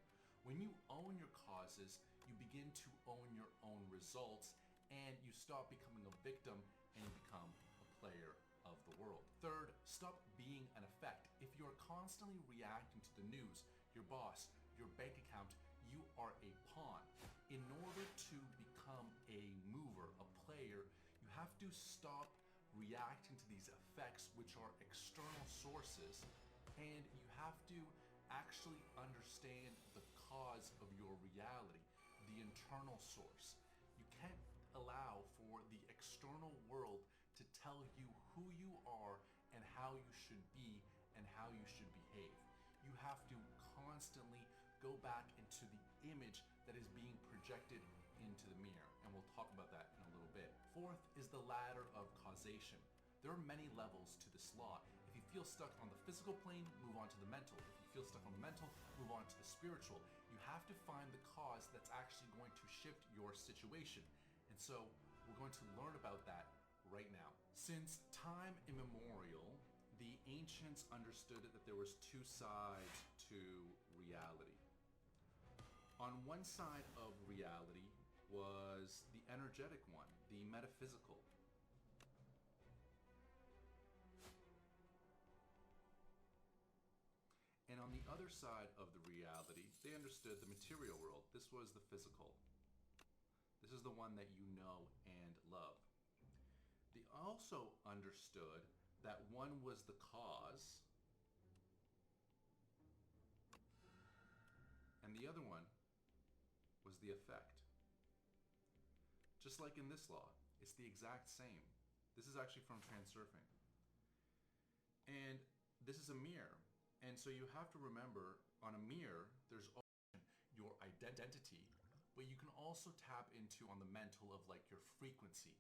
When you own your causes, you begin to own your own results, and you stop becoming a victim and you become a player of the world. Third, stop being an effect. If you're constantly reacting to the news, your boss, your bank account, you are a pawn. In order to become a mover, a player, you have to stop reacting to these effects, which are external sources, and you have to actually understand the cause of your reality, the internal source. You can't allow for the external world to tell you who you are and how you should be and how you should behave. You have to constantly go back into the image that is being projected into the mirror, and we'll talk about that in a little bit. Fourth is the ladder of causation. There are many levels to this law. If you feel stuck on the physical plane, move on to the mental. If you feel stuck on the mental, move on to the spiritual. You have to find the cause that's actually going to shift your situation. And so we're going to learn about that right now. Since time immemorial, the ancients understood that there was two sides to reality. On one side of reality was the energetic one, the metaphysical. And on the other side of the reality, they understood the material world. This was the physical. This is the one that you know and love. They also understood that one was the cause and the other one was the effect. Just like in this law, it's the exact same. This is actually from transurfing. And this is a mirror. And so you have to remember, on a mirror, there's your identity, but you can also tap into on the mental of like your frequency,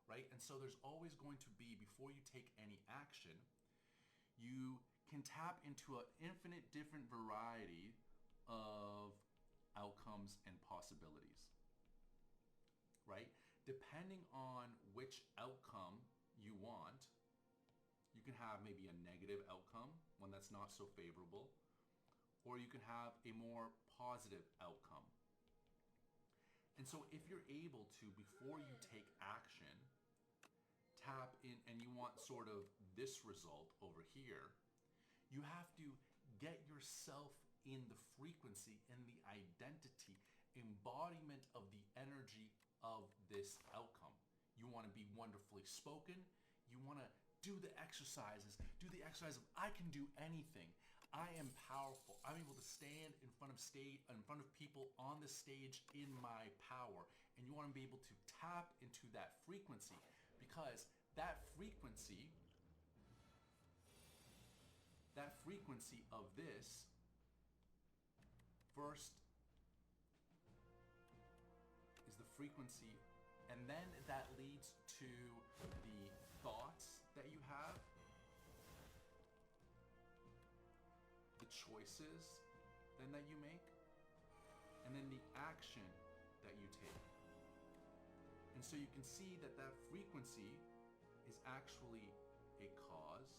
right? And so there's always going to be, before you take any action, you can tap into an infinite different variety of outcomes and possibilities, right? Depending on which outcome you want, you can have maybe a negative outcome, one that's not so favorable, or you can have a more positive outcome. And so if you're able to, before you take action, tap in and you want sort of this result over here, you have to get yourself in the frequency and the identity, embodiment of the energy of this outcome. You want to be wonderfully spoken. You want to do the exercises. Do the exercise of I can do anything. I am powerful. I'm able to stand in front of people on the stage in my power. And you want to be able to tap into that frequency, because that frequency of this first is the frequency, and then that leads to the thoughts that you have, the choices then that you make, and then the action that you take. And so you can see that that frequency is actually a cause,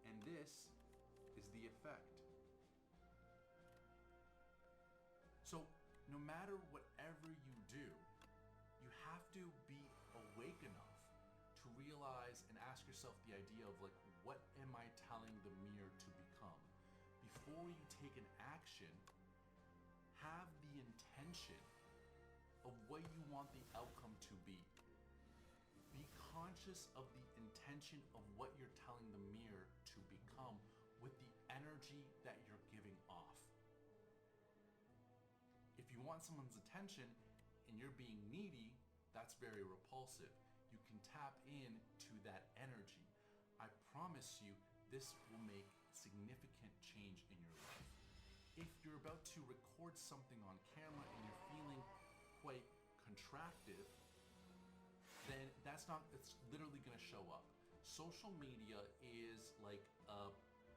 and this is the effect. So no matter whatever you do, you have to be awake enough to realize and ask yourself the idea of like, what am I telling the mirror to become? Before you take an action, have the intention of what you want the outcome to be. Be conscious of the intention of what you're telling the mirror to become with the energy that you're giving off. If you want someone's attention and you're being needy, that's very repulsive. You can tap in to that energy. I promise you, this will make significant change in your life. if you're about to record something on camera and you're feeling quite contractive, then it's literally going to show up. Social media is like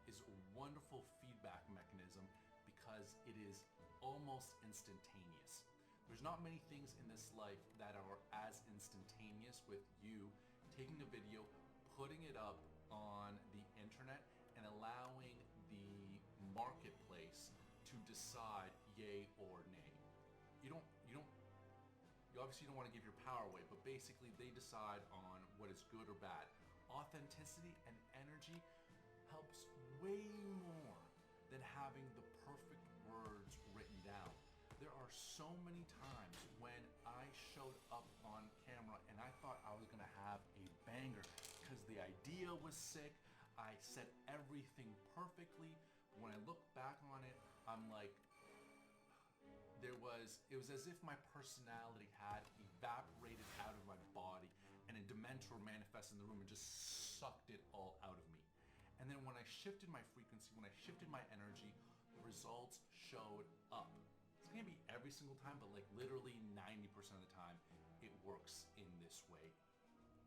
is a wonderful feedback mechanism because it is almost instantaneous. There's not many things in this life that are as instantaneous with you taking a video, putting it up on the internet, and allowing the marketplace to decide yay or nay. You obviously don't want to give your power away, but basically they decide on what is good or bad. Authenticity and energy helps way more than having the perfect words written down. There are so many times when I showed up on camera and I thought I was gonna have a banger because the idea was sick. I said everything perfectly. When I look back on it, I'm like, it was as if my personality had evaporated out of my body and a Dementor manifested in the room and just sucked it all out of me. And then when I shifted my frequency, when I shifted my energy, the results showed up. It's gonna be every single time, but like literally 90% of the time, it works in this way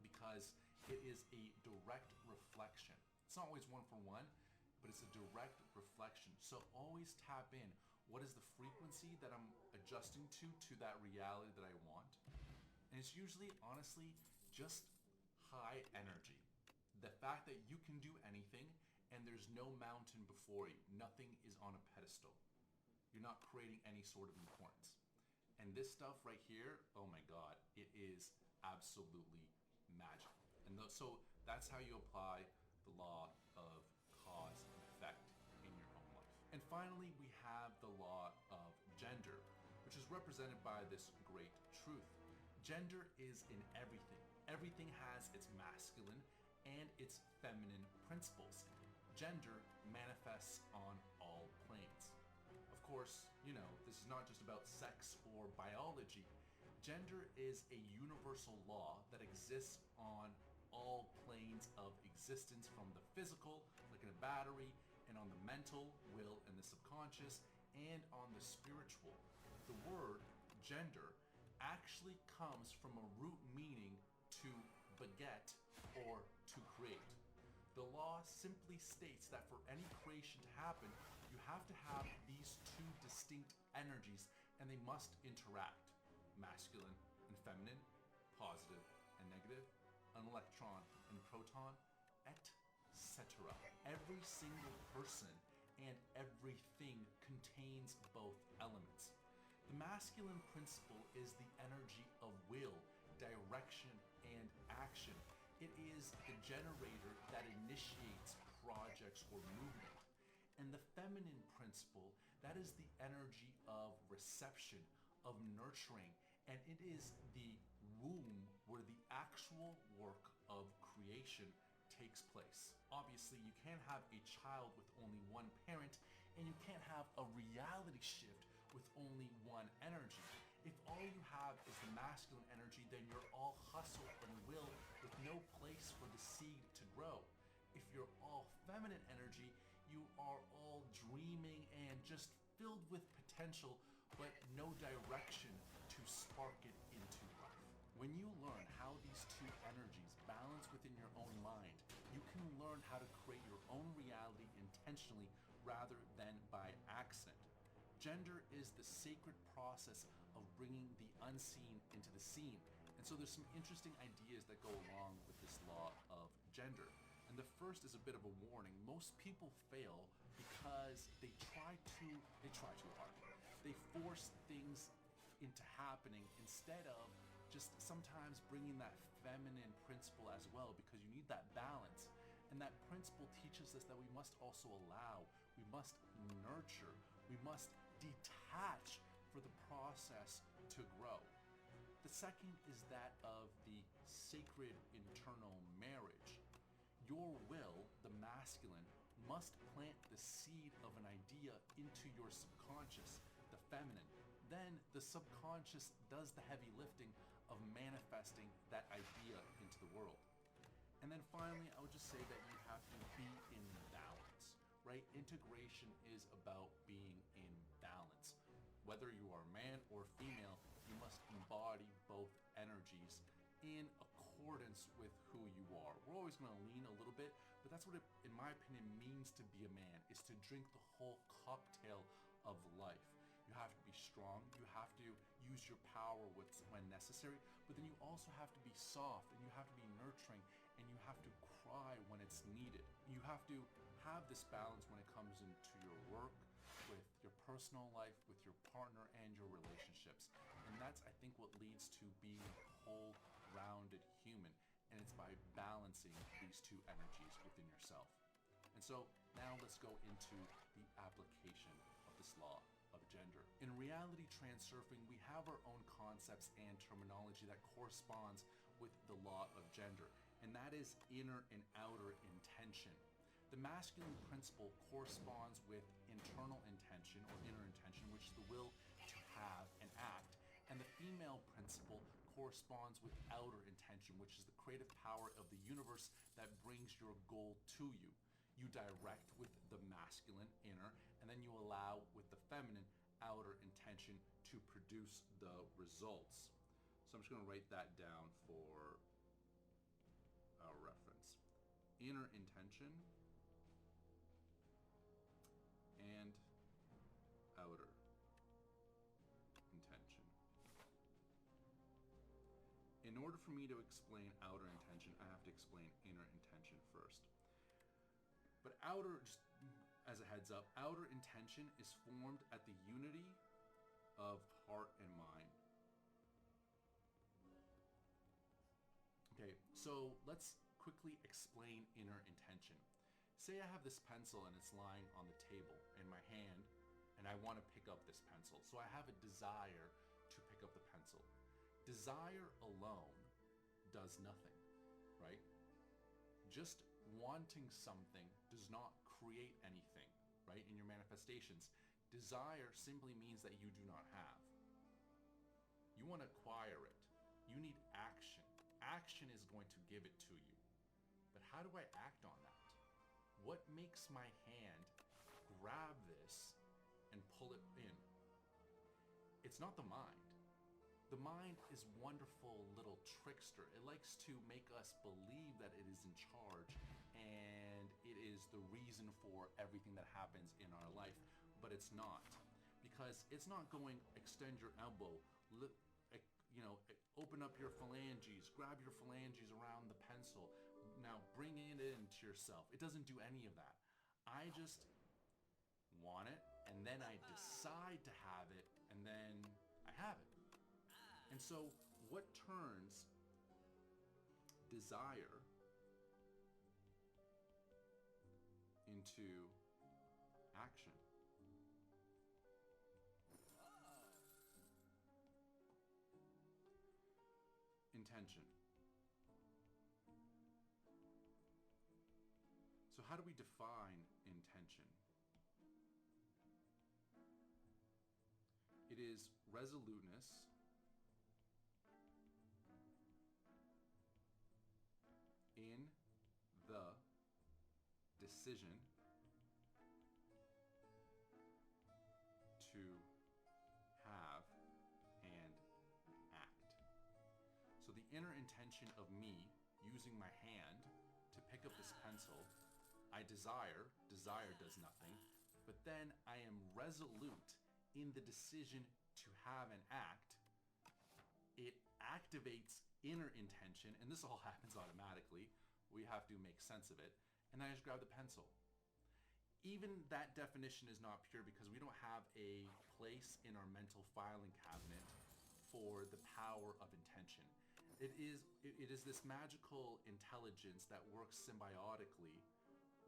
because it is a direct reflection. It's not always one for one, but it's a direct reflection. So always tap in. What is the frequency that I'm adjusting to that reality that I want? And it's usually, honestly, just high energy. The fact that you can do anything and there's no mountain before you. Nothing is on a pedestal. You're not creating any sort of importance. And this stuff right here, oh my God, it is absolutely magic. And so that's how you apply the law of cause and effect in your own life. And finally, we have the law of gender, which is represented by this great truth. Gender is in everything. Everything has its masculine and its feminine principles. Gender manifests on all planes. Of course, this is not just about sex or biology. Gender is a universal law that exists on all planes of existence, from the physical, like in a battery, and on the mental, will, and the subconscious, and on the spiritual. The word gender actually comes from a root meaning to beget or to create. The law simply states that for any creation to happen, you have to have these two distinct energies and they must interact. Masculine and feminine, positive and negative, an electron and proton, etc. Every single person and everything contains both elements. The masculine principle is the energy of will, direction, and action. It is the generator that initiates projects or movement. And the feminine principle, that is the energy of reception, of nurturing, and it is the womb where the actual work of creation takes place. Obviously, you can't have a child with only one parent, and you can't have a reality shift with only one energy. If all you have is the masculine energy, then you're all hustle and will with no place for the seed to grow. If you're all feminine energy, you are all dreaming and just filled with potential, but no direction to spark it into life. When you learn how these two energies balance within your own mind, you can learn how to create your own reality intentionally rather than by accident. Gender is the sacred process of bringing the unseen into the seen. And so there's some interesting ideas that go along with this law of gender. And the first is a bit of a warning. Most people fail because they try too hard. They force things into happening instead of just sometimes bringing that feminine principle as well, because you need that balance. And that principle teaches us that we must also allow, we must nurture, we must detach for the process to grow. The second is that of the sacred internal marriage. Your will, the masculine, must plant the seed of an idea into your subconscious, the feminine. Then the subconscious does the heavy lifting of manifesting that idea into the world. And then finally, I would just say that you have to be in balance. right? Integration is about being in balance. Whether you are man or female, you must embody both energies in accordance with who you are. We're always going to lean a little bit, but that's what it, in my opinion, means to be a man, is to drink the whole cocktail of life. You have to be strong, you have to use your power when necessary, but then you also have to be soft, and you have to be nurturing, and you have to cry when it's needed. You have to have this balance when it comes into your work, with your personal life, with your partner, and your relationships. And that's, I think, what leads to being a whole-rounded human, and it's by balancing these two energies within yourself. And so now let's go into the application of this law of gender. In reality transurfing, we have our own concepts and terminology that corresponds with the law of gender, and that is inner and outer intention. The masculine principle corresponds with internal intention or inner intention, which is the will to have and act, and the female principle corresponds with outer intention, which is the creative power of the universe that brings your goal to you. You direct with the masculine inner, and then you allow with the feminine outer intention to produce the results. So I'm just going to write that down for our reference. Inner intention and outer intention. In order for me to explain outer intention, I have to explain inner intention first. But outer, just as a heads up, outer intention is formed at the unity of heart and mind. Okay, so let's quickly explain inner intention. Say I have this pencil and it's lying on the table in my hand, and I want to pick up this pencil. So I have a desire to pick up the pencil. Desire alone does nothing, right? Just wanting something does not create anything, right? In your manifestations, desire simply means that you do not have. You want to acquire it. You need action. Action is going to give it to you. But how do I act on that? What makes my hand grab this and pull it in? It's not the mind. The mind is wonderful little trickster. It likes to make us believe that it is in charge and it is the reason for everything that happens in our life, but it's not. Because it's not going, extend your elbow, open up your phalanges, grab your phalanges around the pencil, now bring it into yourself. It doesn't do any of that. I just want it, and then I decide to have it, and then I have it. And so what turns desire into action? Intention. So how do we define intention? It is resoluteness in the decision to have and act. So the inner intention of me using my hand to pick up this pencil, I desire does nothing, but then I am resolute in the decision to have and act. It activates inner intention, and this all happens automatically. We have to make sense of it, and then I just grab the pencil. Even that definition is not pure because we don't have a place in our mental filing cabinet for the power of intention. It is this magical intelligence that works symbiotically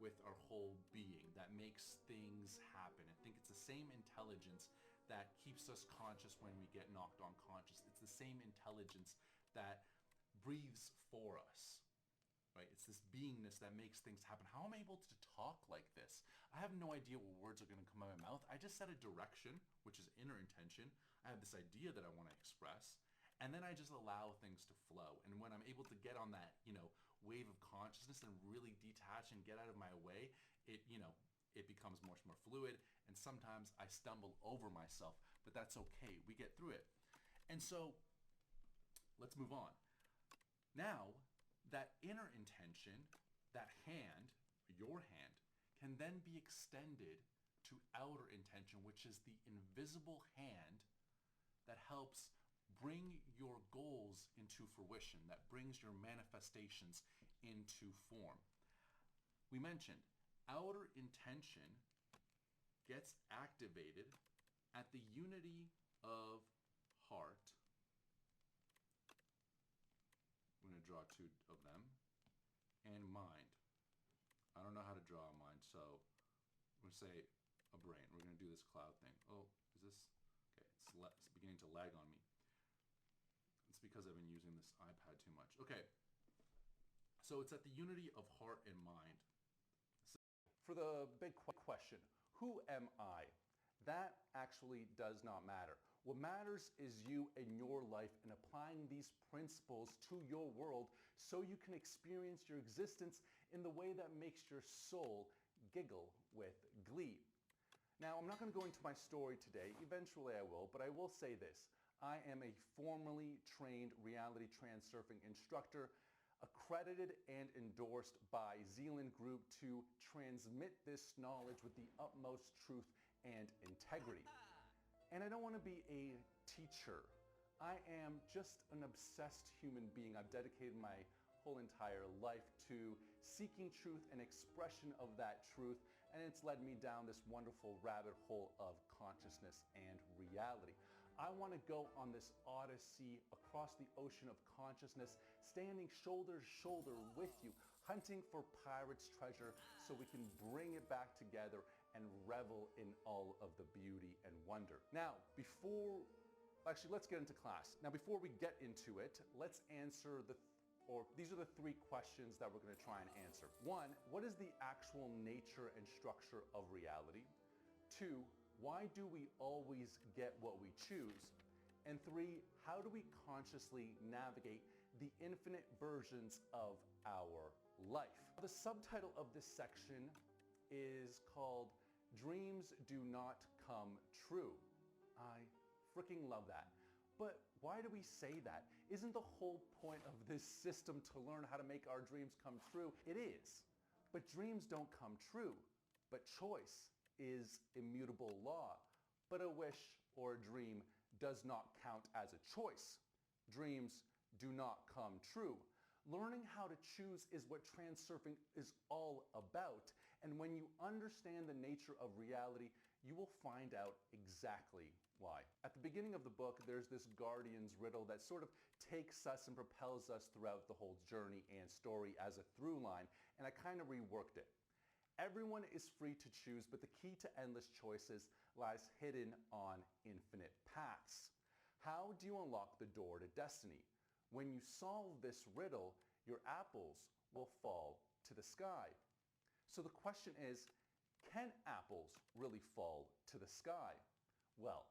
with our whole being, that makes things happen. I think it's the same intelligence that keeps us conscious when we get knocked unconscious. It's the same intelligence that breathes for us, right? It's this beingness that makes things happen. How am I able to talk like this? I have no idea what words are going to come out of my mouth. I just set a direction, which is inner intention. I have this idea that I want to express, and then I just allow things to flow. And when I'm able to get on that, wave of consciousness and really detach and get out of my way, it it becomes much more fluid, and sometimes I stumble over myself, but that's okay. We get through it. And so let's move on. Now, that inner intention, that hand, your hand, can then be extended to outer intention, which is the invisible hand that helps bring your goals into fruition, that brings your manifestations into form. We mentioned outer intention gets activated at the unity of heart. I'm going to draw two of them, and mind. I don't know how to draw a mind, so I'm going to say a brain. We're going to do this cloud thing. Oh, is this? Okay, it's beginning to lag on me. It's because I've been using this iPad too much. Okay, so it's at the unity of heart and mind. So for the big question, who am I? That actually does not matter. What matters is you and your life and applying these principles to your world so you can experience your existence in the way that makes your soul giggle with glee. Now, I'm not going to go into my story today. Eventually I will, but I will say this. I am a formally trained reality transurfing instructor, accredited and endorsed by Zealand Group to transmit this knowledge with the utmost truth and integrity. And I don't want to be a teacher. I am just an obsessed human being. I've dedicated my whole entire life to seeking truth and expression of that truth, and it's led me down this wonderful rabbit hole of consciousness and reality. I want to go on this odyssey across the ocean of consciousness, standing shoulder to shoulder with you, hunting for pirate's treasure so we can bring it back together and revel in all of the beauty and wonder. Now, let's get into class. Now, before we get into it, let's answer these are the three questions that we're going to try and answer. One, what is the actual nature and structure of reality? Two, why do we always get what we choose? And three, how do we consciously navigate the infinite versions of our life? The subtitle of this section is called Dreams Do Not Come True. I freaking love that. But why do we say that? Isn't the whole point of this system to learn how to make our dreams come true? It is. But dreams don't come true. But choice is immutable law. But a wish or a dream does not count as a choice. Dreams do not come true. Learning how to choose is what transurfing is all about. And when you understand the nature of reality, you will find out exactly why. At the beginning of the book, there's this Guardian's riddle that sort of takes us and propels us throughout the whole journey and story as a through line, and I kind of reworked it. Everyone is free to choose, but the key to endless choices lies hidden on infinite paths. How do you unlock the door to destiny? When you solve this riddle, your apples will fall to the sky. So the question is, can apples really fall to the sky? Well,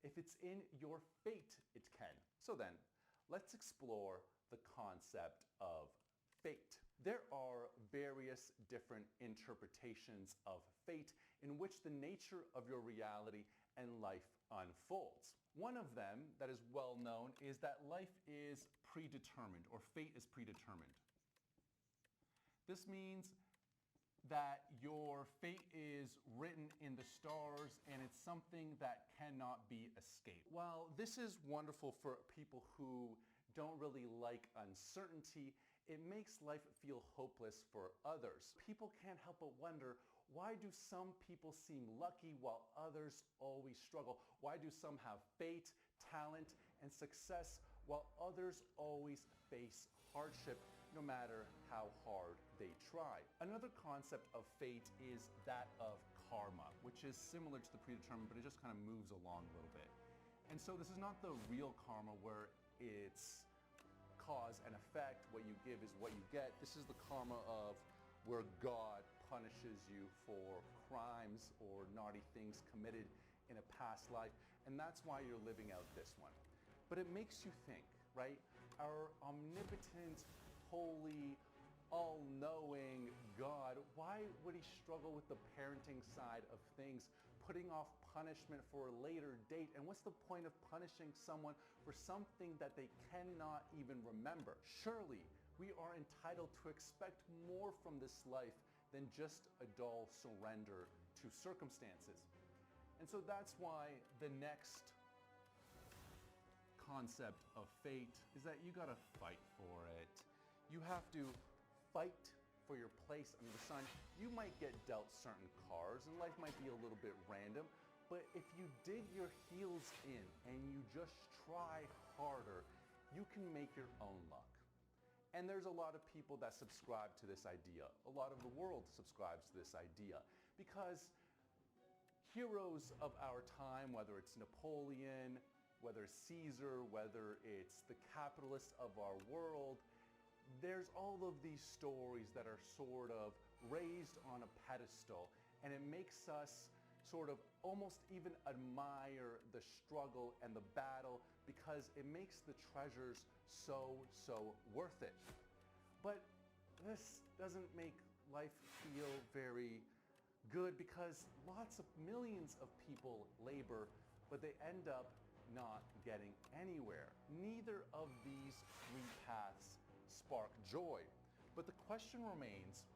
if it's in your fate, it can. So then, let's explore the concept of fate. There are various different interpretations of fate in which the nature of your reality and life unfolds. One of them that is well known is that life is predetermined, or fate is predetermined. This means that your fate is written in the stars and it's something that cannot be escaped. While this is wonderful for people who don't really like uncertainty, it makes life feel hopeless for others. People can't help but wonder, why do some people seem lucky while others always struggle? Why do some have fate, talent, and success while others always face hardship no matter how hard they try? Another concept of fate is that of karma, which is similar to the predetermined, but it just kind of moves along a little bit. And so this is not the real karma where it's cause and effect, what you give is what you get. This is the karma of where God punishes you for crimes or naughty things committed in a past life, and that's why you're living out this one. But it makes you think, right? Our omnipotent, holy, all-knowing God, why would he struggle with the parenting side of things, putting off punishment for a later date? And what's the point of punishing someone for something that they cannot even remember? Surely we are entitled to expect more from this life than just a dull surrender to circumstances. And so that's why the next concept of fate is that you gotta fight for it. You have to fight for your place under the sun. You might get dealt certain cards and life might be a little bit random, but if you dig your heels in and you just try harder, you can make your own luck. And there's a lot of people that subscribe to this idea. A lot of the world subscribes to this idea because heroes of our time, whether it's Napoleon, whether it's Caesar, whether it's the capitalists of our world, there's all of these stories that are sort of raised on a pedestal, and it makes us sort of almost even admire the struggle and the battle because it makes the treasures so worth it. But this doesn't make life feel very good because lots of millions of people labor, but they end up not getting anywhere. Neither of these three paths spark joy. But the question remains,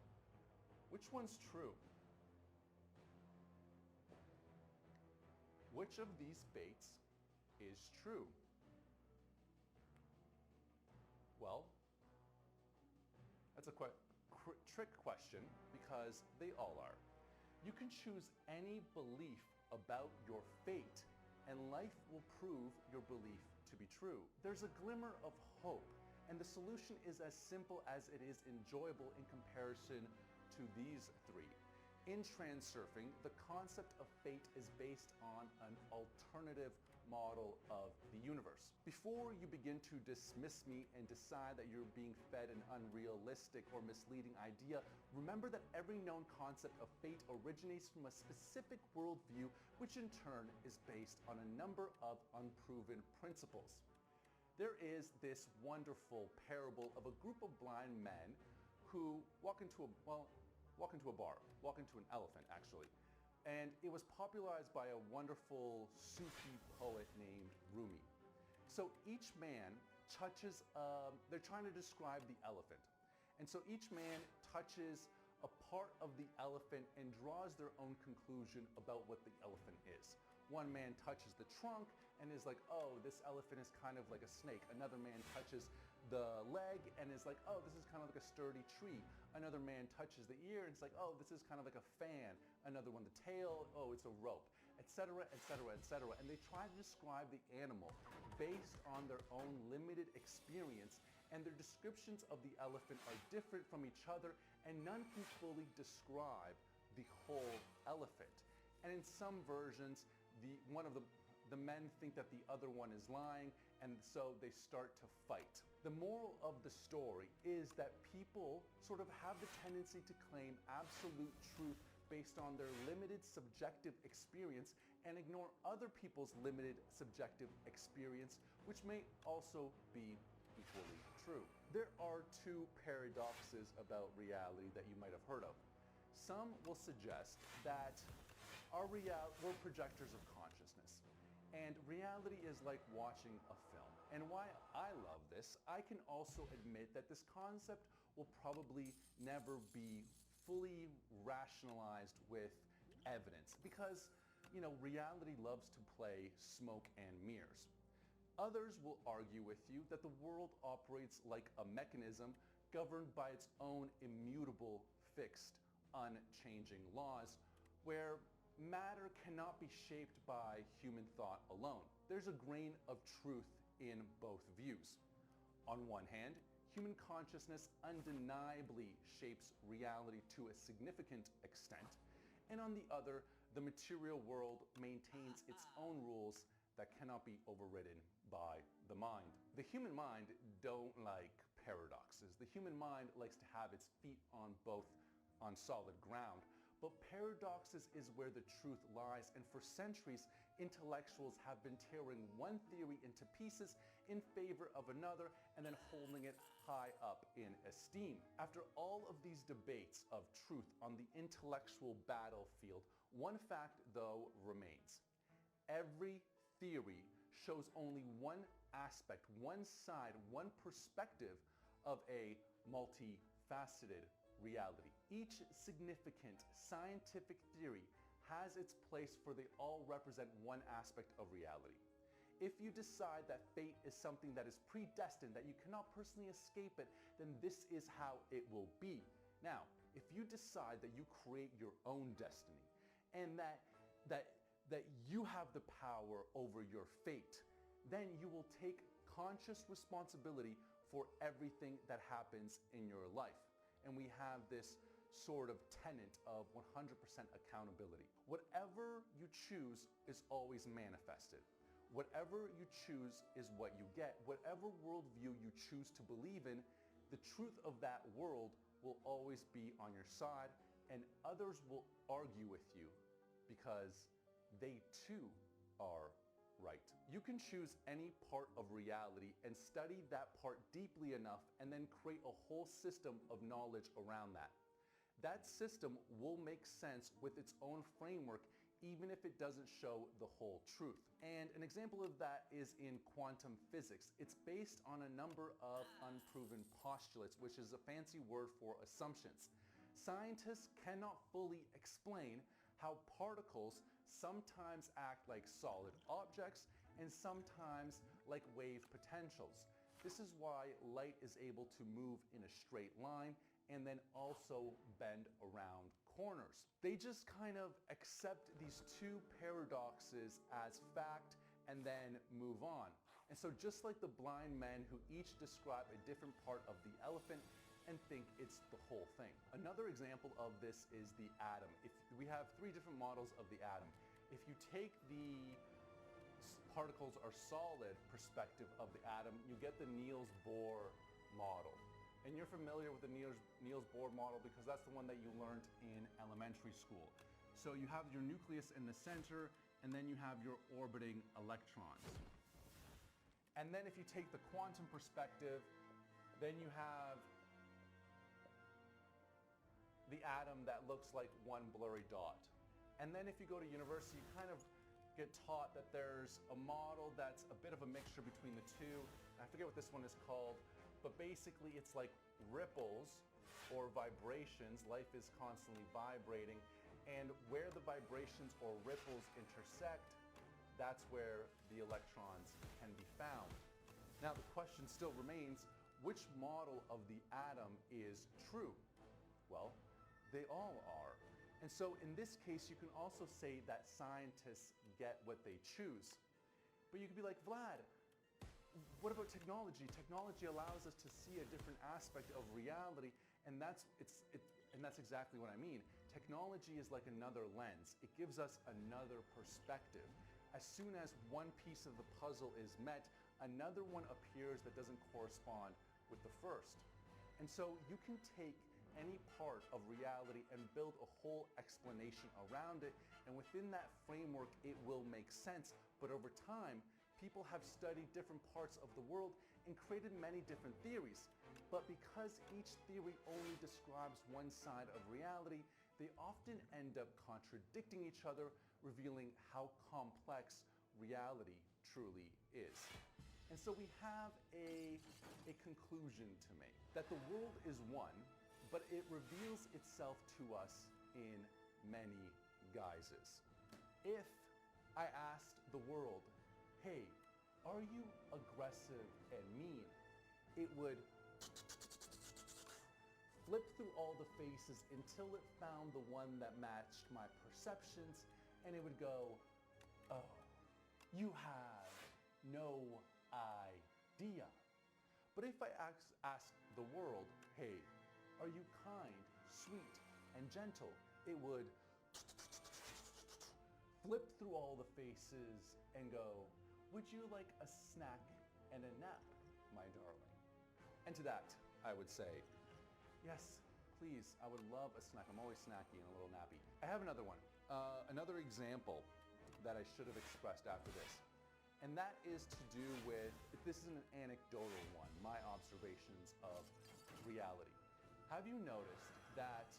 which one's true? Which of these fates is true? Well, that's a trick question because they all are. You can choose any belief about your fate and life will prove your belief to be true. There's a glimmer of hope, and the solution is as simple as it is enjoyable in comparison to these three. In transurfing, the concept of fate is based on an alternative model of the universe. Before you begin to dismiss me and decide that you're being fed an unrealistic or misleading idea, remember that every known concept of fate originates from a specific worldview, which in turn is based on a number of unproven principles. There is this wonderful parable of a group of blind men who walk into an elephant actually. And it was popularized by a wonderful Sufi poet named Rumi. So each man touches, they're trying to describe the elephant. And so each man touches a part of the elephant and draws their own conclusion about what the elephant is. One man touches the trunk and is like, oh, this elephant is kind of like a snake. Another man touches the leg and is like, oh, this is kind of like a sturdy tree. Another man touches the ear and it's like, oh, this is kind of like a fan. Another one, the tail, oh, it's a rope, etc., etc., etc. And they try to describe the animal based on their own limited experience, and their descriptions of the elephant are different from each other, and none can fully describe the whole elephant. And in some versions, one of the men think that the other one is lying, and so they start to fight. The moral of the story is that people sort of have the tendency to claim absolute truth based on their limited subjective experience and ignore other people's limited subjective experience, which may also be equally true. There are two paradoxes about reality that you might have heard of. Some will suggest that we're projectors of consciousness, and reality is like watching a film. And why I love this, I can also admit that this concept will probably never be fully rationalized with evidence because, reality loves to play smoke and mirrors. Others will argue with you that the world operates like a mechanism governed by its own immutable, fixed, unchanging laws, where matter cannot be shaped by human thought alone. There's a grain of truth in both views. On one hand, human consciousness undeniably shapes reality to a significant extent, and on the other, the material world maintains its own rules that cannot be overridden by the mind. The human mind don't like paradoxes. The human mind likes to have its feet on solid ground. But paradoxes is where the truth lies, and for centuries, intellectuals have been tearing one theory into pieces in favor of another and then holding it high up in esteem. After all of these debates of truth on the intellectual battlefield, one fact, though, remains. Every theory shows only one aspect, one side, one perspective of a multifaceted reality. Each significant scientific theory has its place, for they all represent one aspect of reality. If you decide that fate is something that is predestined, that you cannot personally escape it, then this is how it will be. Now, if you decide that you create your own destiny and that you have the power over your fate, then you will take conscious responsibility for everything that happens in your life. And we have this sort of tenet of 100% accountability. Whatever you choose is always manifested. Whatever you choose is what you get. Whatever worldview you choose to believe in, the truth of that world will always be on your side, and others will argue with you because they too are right. You can choose any part of reality and study that part deeply enough and then create a whole system of knowledge around that. That system will make sense with its own framework, even if it doesn't show the whole truth. And an example of that is in quantum physics. It's based on a number of unproven postulates, which is a fancy word for assumptions. Scientists cannot fully explain how particles sometimes act like solid objects and sometimes like wave potentials. This is why light is able to move in a straight line and then also bend around corners. They just kind of accept these two paradoxes as fact and then move on. And so just like the blind men who each describe a different part of the elephant and think it's the whole thing. Another example of this is the atom. If we have three different models of the atom. If you take the particles are solid perspective of the atom, you get the Niels Bohr model. And you're familiar with the Niels Bohr model because that's the one that you learned in elementary school. So you have your nucleus in the center, and then you have your orbiting electrons. And then if you take the quantum perspective, then you have the atom that looks like one blurry dot. And then if you go to university, you kind of get taught that there's a model that's a bit of a mixture between the two. I forget what this one is called, but basically it's like ripples or vibrations. Life is constantly vibrating, and where the vibrations or ripples intersect, that's where the electrons can be found. Now the question still remains, which model of the atom is true? Well, they all are. And so in this case, you can also say that scientists get what they choose. But you could be like, Vlad, what about technology? Technology allows us to see a different aspect of reality, and that's exactly what I mean. Technology is like another lens. It gives us another perspective. As soon as one piece of the puzzle is met, another one appears that doesn't correspond with the first. And so you can take any part of reality and build a whole explanation around it, and within that framework it will make sense. But over time, people have studied different parts of the world and created many different theories. But because each theory only describes one side of reality, they often end up contradicting each other, revealing how complex reality truly is. And so we have a conclusion to make, that the world is one, but it reveals itself to us in many guises. If I asked the world, hey, are you aggressive and mean? It would flip through all the faces until it found the one that matched my perceptions, and it would go, oh, you have no idea. But if I asked the world, hey, are you kind, sweet, and gentle? It would flip through all the faces and go, would you like a snack and a nap, my darling? And to that, I would say, yes, please, I would love a snack. I'm always snacky and a little nappy. I have another one. Another example that I should have expressed after this. And that is to do with, this is an anecdotal one, my observations of reality. Have you noticed that,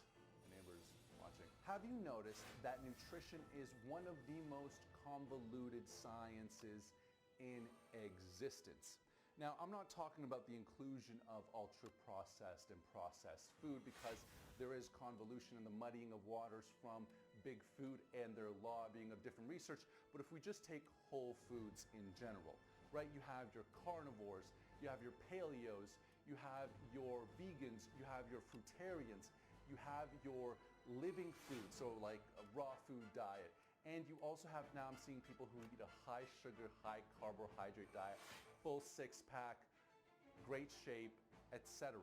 my neighbor's watching, have you noticed that nutrition is one of the most convoluted sciences in existence? Now, I'm not talking about the inclusion of ultra-processed and processed food, because there is convolution in the muddying of waters from big food and their lobbying of different research. But if we just take whole foods in general, right? You have your carnivores, you have your paleos, you have your vegans, you have your fruitarians, you have your living food, so like a raw food diet. And you also have, now I'm seeing people who eat a high sugar, high carbohydrate diet, full six-pack, great shape, etc.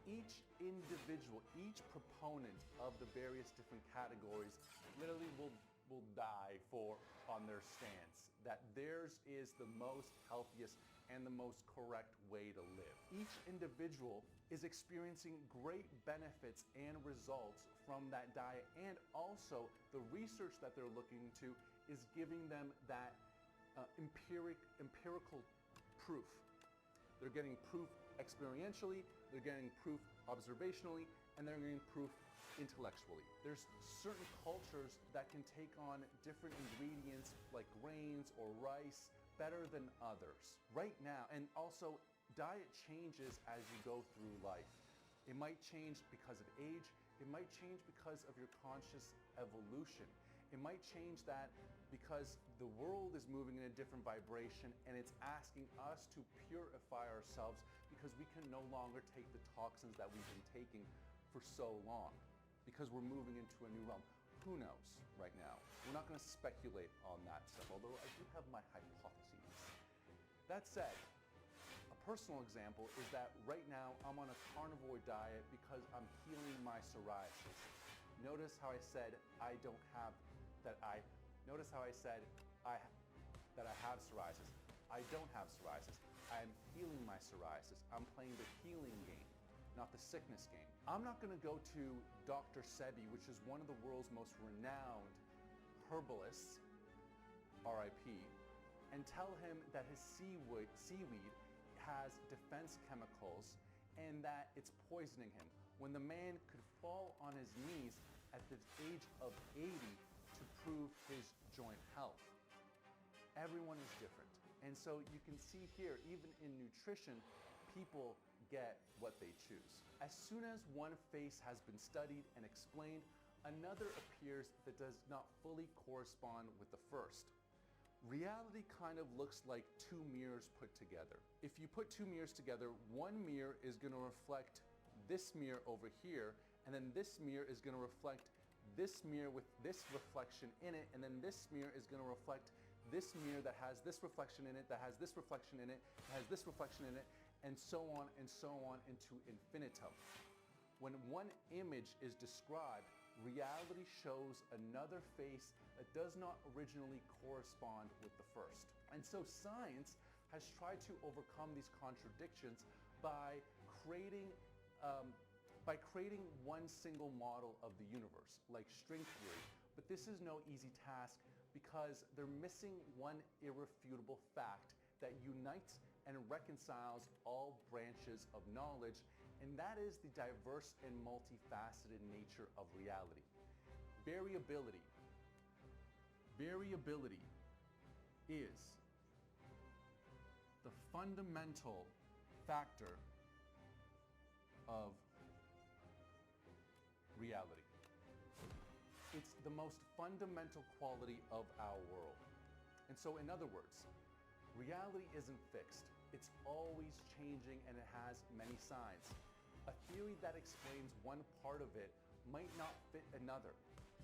Each individual, each proponent of the various different categories literally will die on their stance that theirs is the most healthiest and the most correct way to live. Each individual is experiencing great benefits and results from that diet, and also the research that they're looking to is giving them that empirical proof. They're getting proof experientially, they're getting proof observationally, and they're getting proof intellectually. There's certain cultures that can take on different ingredients like grains or rice better than others. Right now, and also diet changes as you go through life. It might change because of age, it might change because of your conscious evolution. It might change that because the world is moving in a different vibration and it's asking us to purify ourselves because we can no longer take the toxins that we've been taking for so long, because we're moving into a new realm. Who knows right now? We're not going to speculate on that stuff, although I do have my hypotheses. That said, a personal example is that right now I'm on a carnivore diet because I'm healing my psoriasis. Notice how I said I don't have that I, notice how I said that I have psoriasis. I don't have psoriasis. I'm healing my psoriasis. I'm playing the healing game, not the sickness game. I'm not going to go to Dr. Sebi, which is one of the world's most renowned herbalists, RIP, and tell him that his seaweed has defense chemicals and that it's poisoning him, when the man could fall on his knees at the age of 80 to prove his joint health. Everyone is different. And so you can see here, even in nutrition, people get what they choose. As soon as one face has been studied and explained, another appears that does not fully correspond with the first. Reality kind of looks like two mirrors put together. If you put two mirrors together, one mirror is going to reflect this mirror over here, and then this mirror is going to reflect this mirror with this reflection in it, and then this mirror is going to reflect this mirror that has this reflection in it, that has this reflection in it, that has this reflection in it, and so on into infinitum. When one image is described, reality shows another face that does not originally correspond with the first. And so science has tried to overcome these contradictions by creating one single model of the universe, like string theory. But this is no easy task because they're missing one irrefutable fact that unites and reconciles all branches of knowledge, and that is the diverse and multifaceted nature of reality. Variability. Variability is the fundamental factor of reality. It's the most fundamental quality of our world. And so in other words, reality isn't fixed. It's always changing and it has many sides. A theory that explains one part of it might not fit another.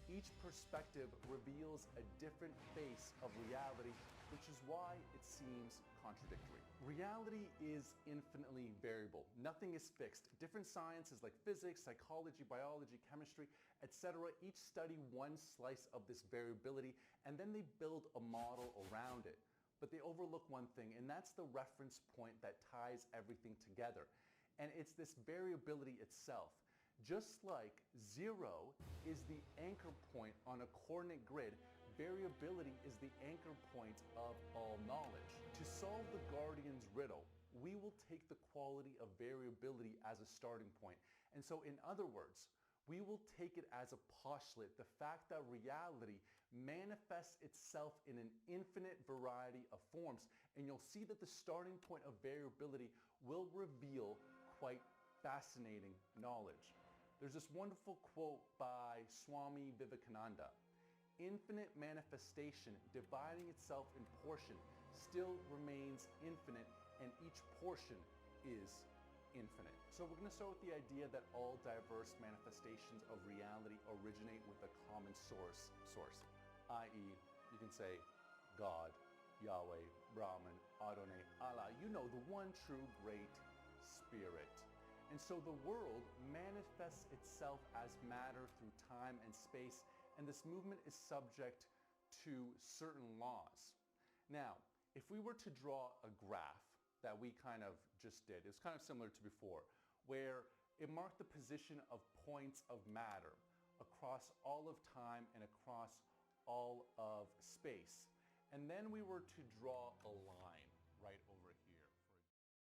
Each perspective reveals a different face of reality, which is why it seems contradictory. Reality is infinitely variable. Nothing is fixed. Different sciences like physics, psychology, biology, chemistry, etc. each study one slice of this variability, and then they build a model around it. But they overlook one thing, and that's the reference point that ties everything together. And it's this variability itself. Just like 0 is the anchor point on a coordinate grid, variability is the anchor point of all knowledge. To solve the Guardian's riddle, we will take the quality of variability as a starting point. And so in other words, we will take it as a postulate, the fact that reality manifests itself in an infinite variety of forms, and you'll see that the starting point of variability will reveal quite fascinating knowledge. There's this wonderful quote by Swami Vivekananda. Infinite manifestation dividing itself in portion still remains infinite, and each portion is infinite. So we're going to start with the idea that all diverse manifestations of reality originate with a common source, i.e. you can say God, Yahweh, Brahman, Adonai, Allah, you know, the one true great spirit. And so the world manifests itself as matter through time and space, and this movement is subject to certain laws. Now, if we were to draw a graph that we kind of just did, it's kind of similar to before, where it marked the position of points of matter across all of time and across all of space. And then we were to draw a line.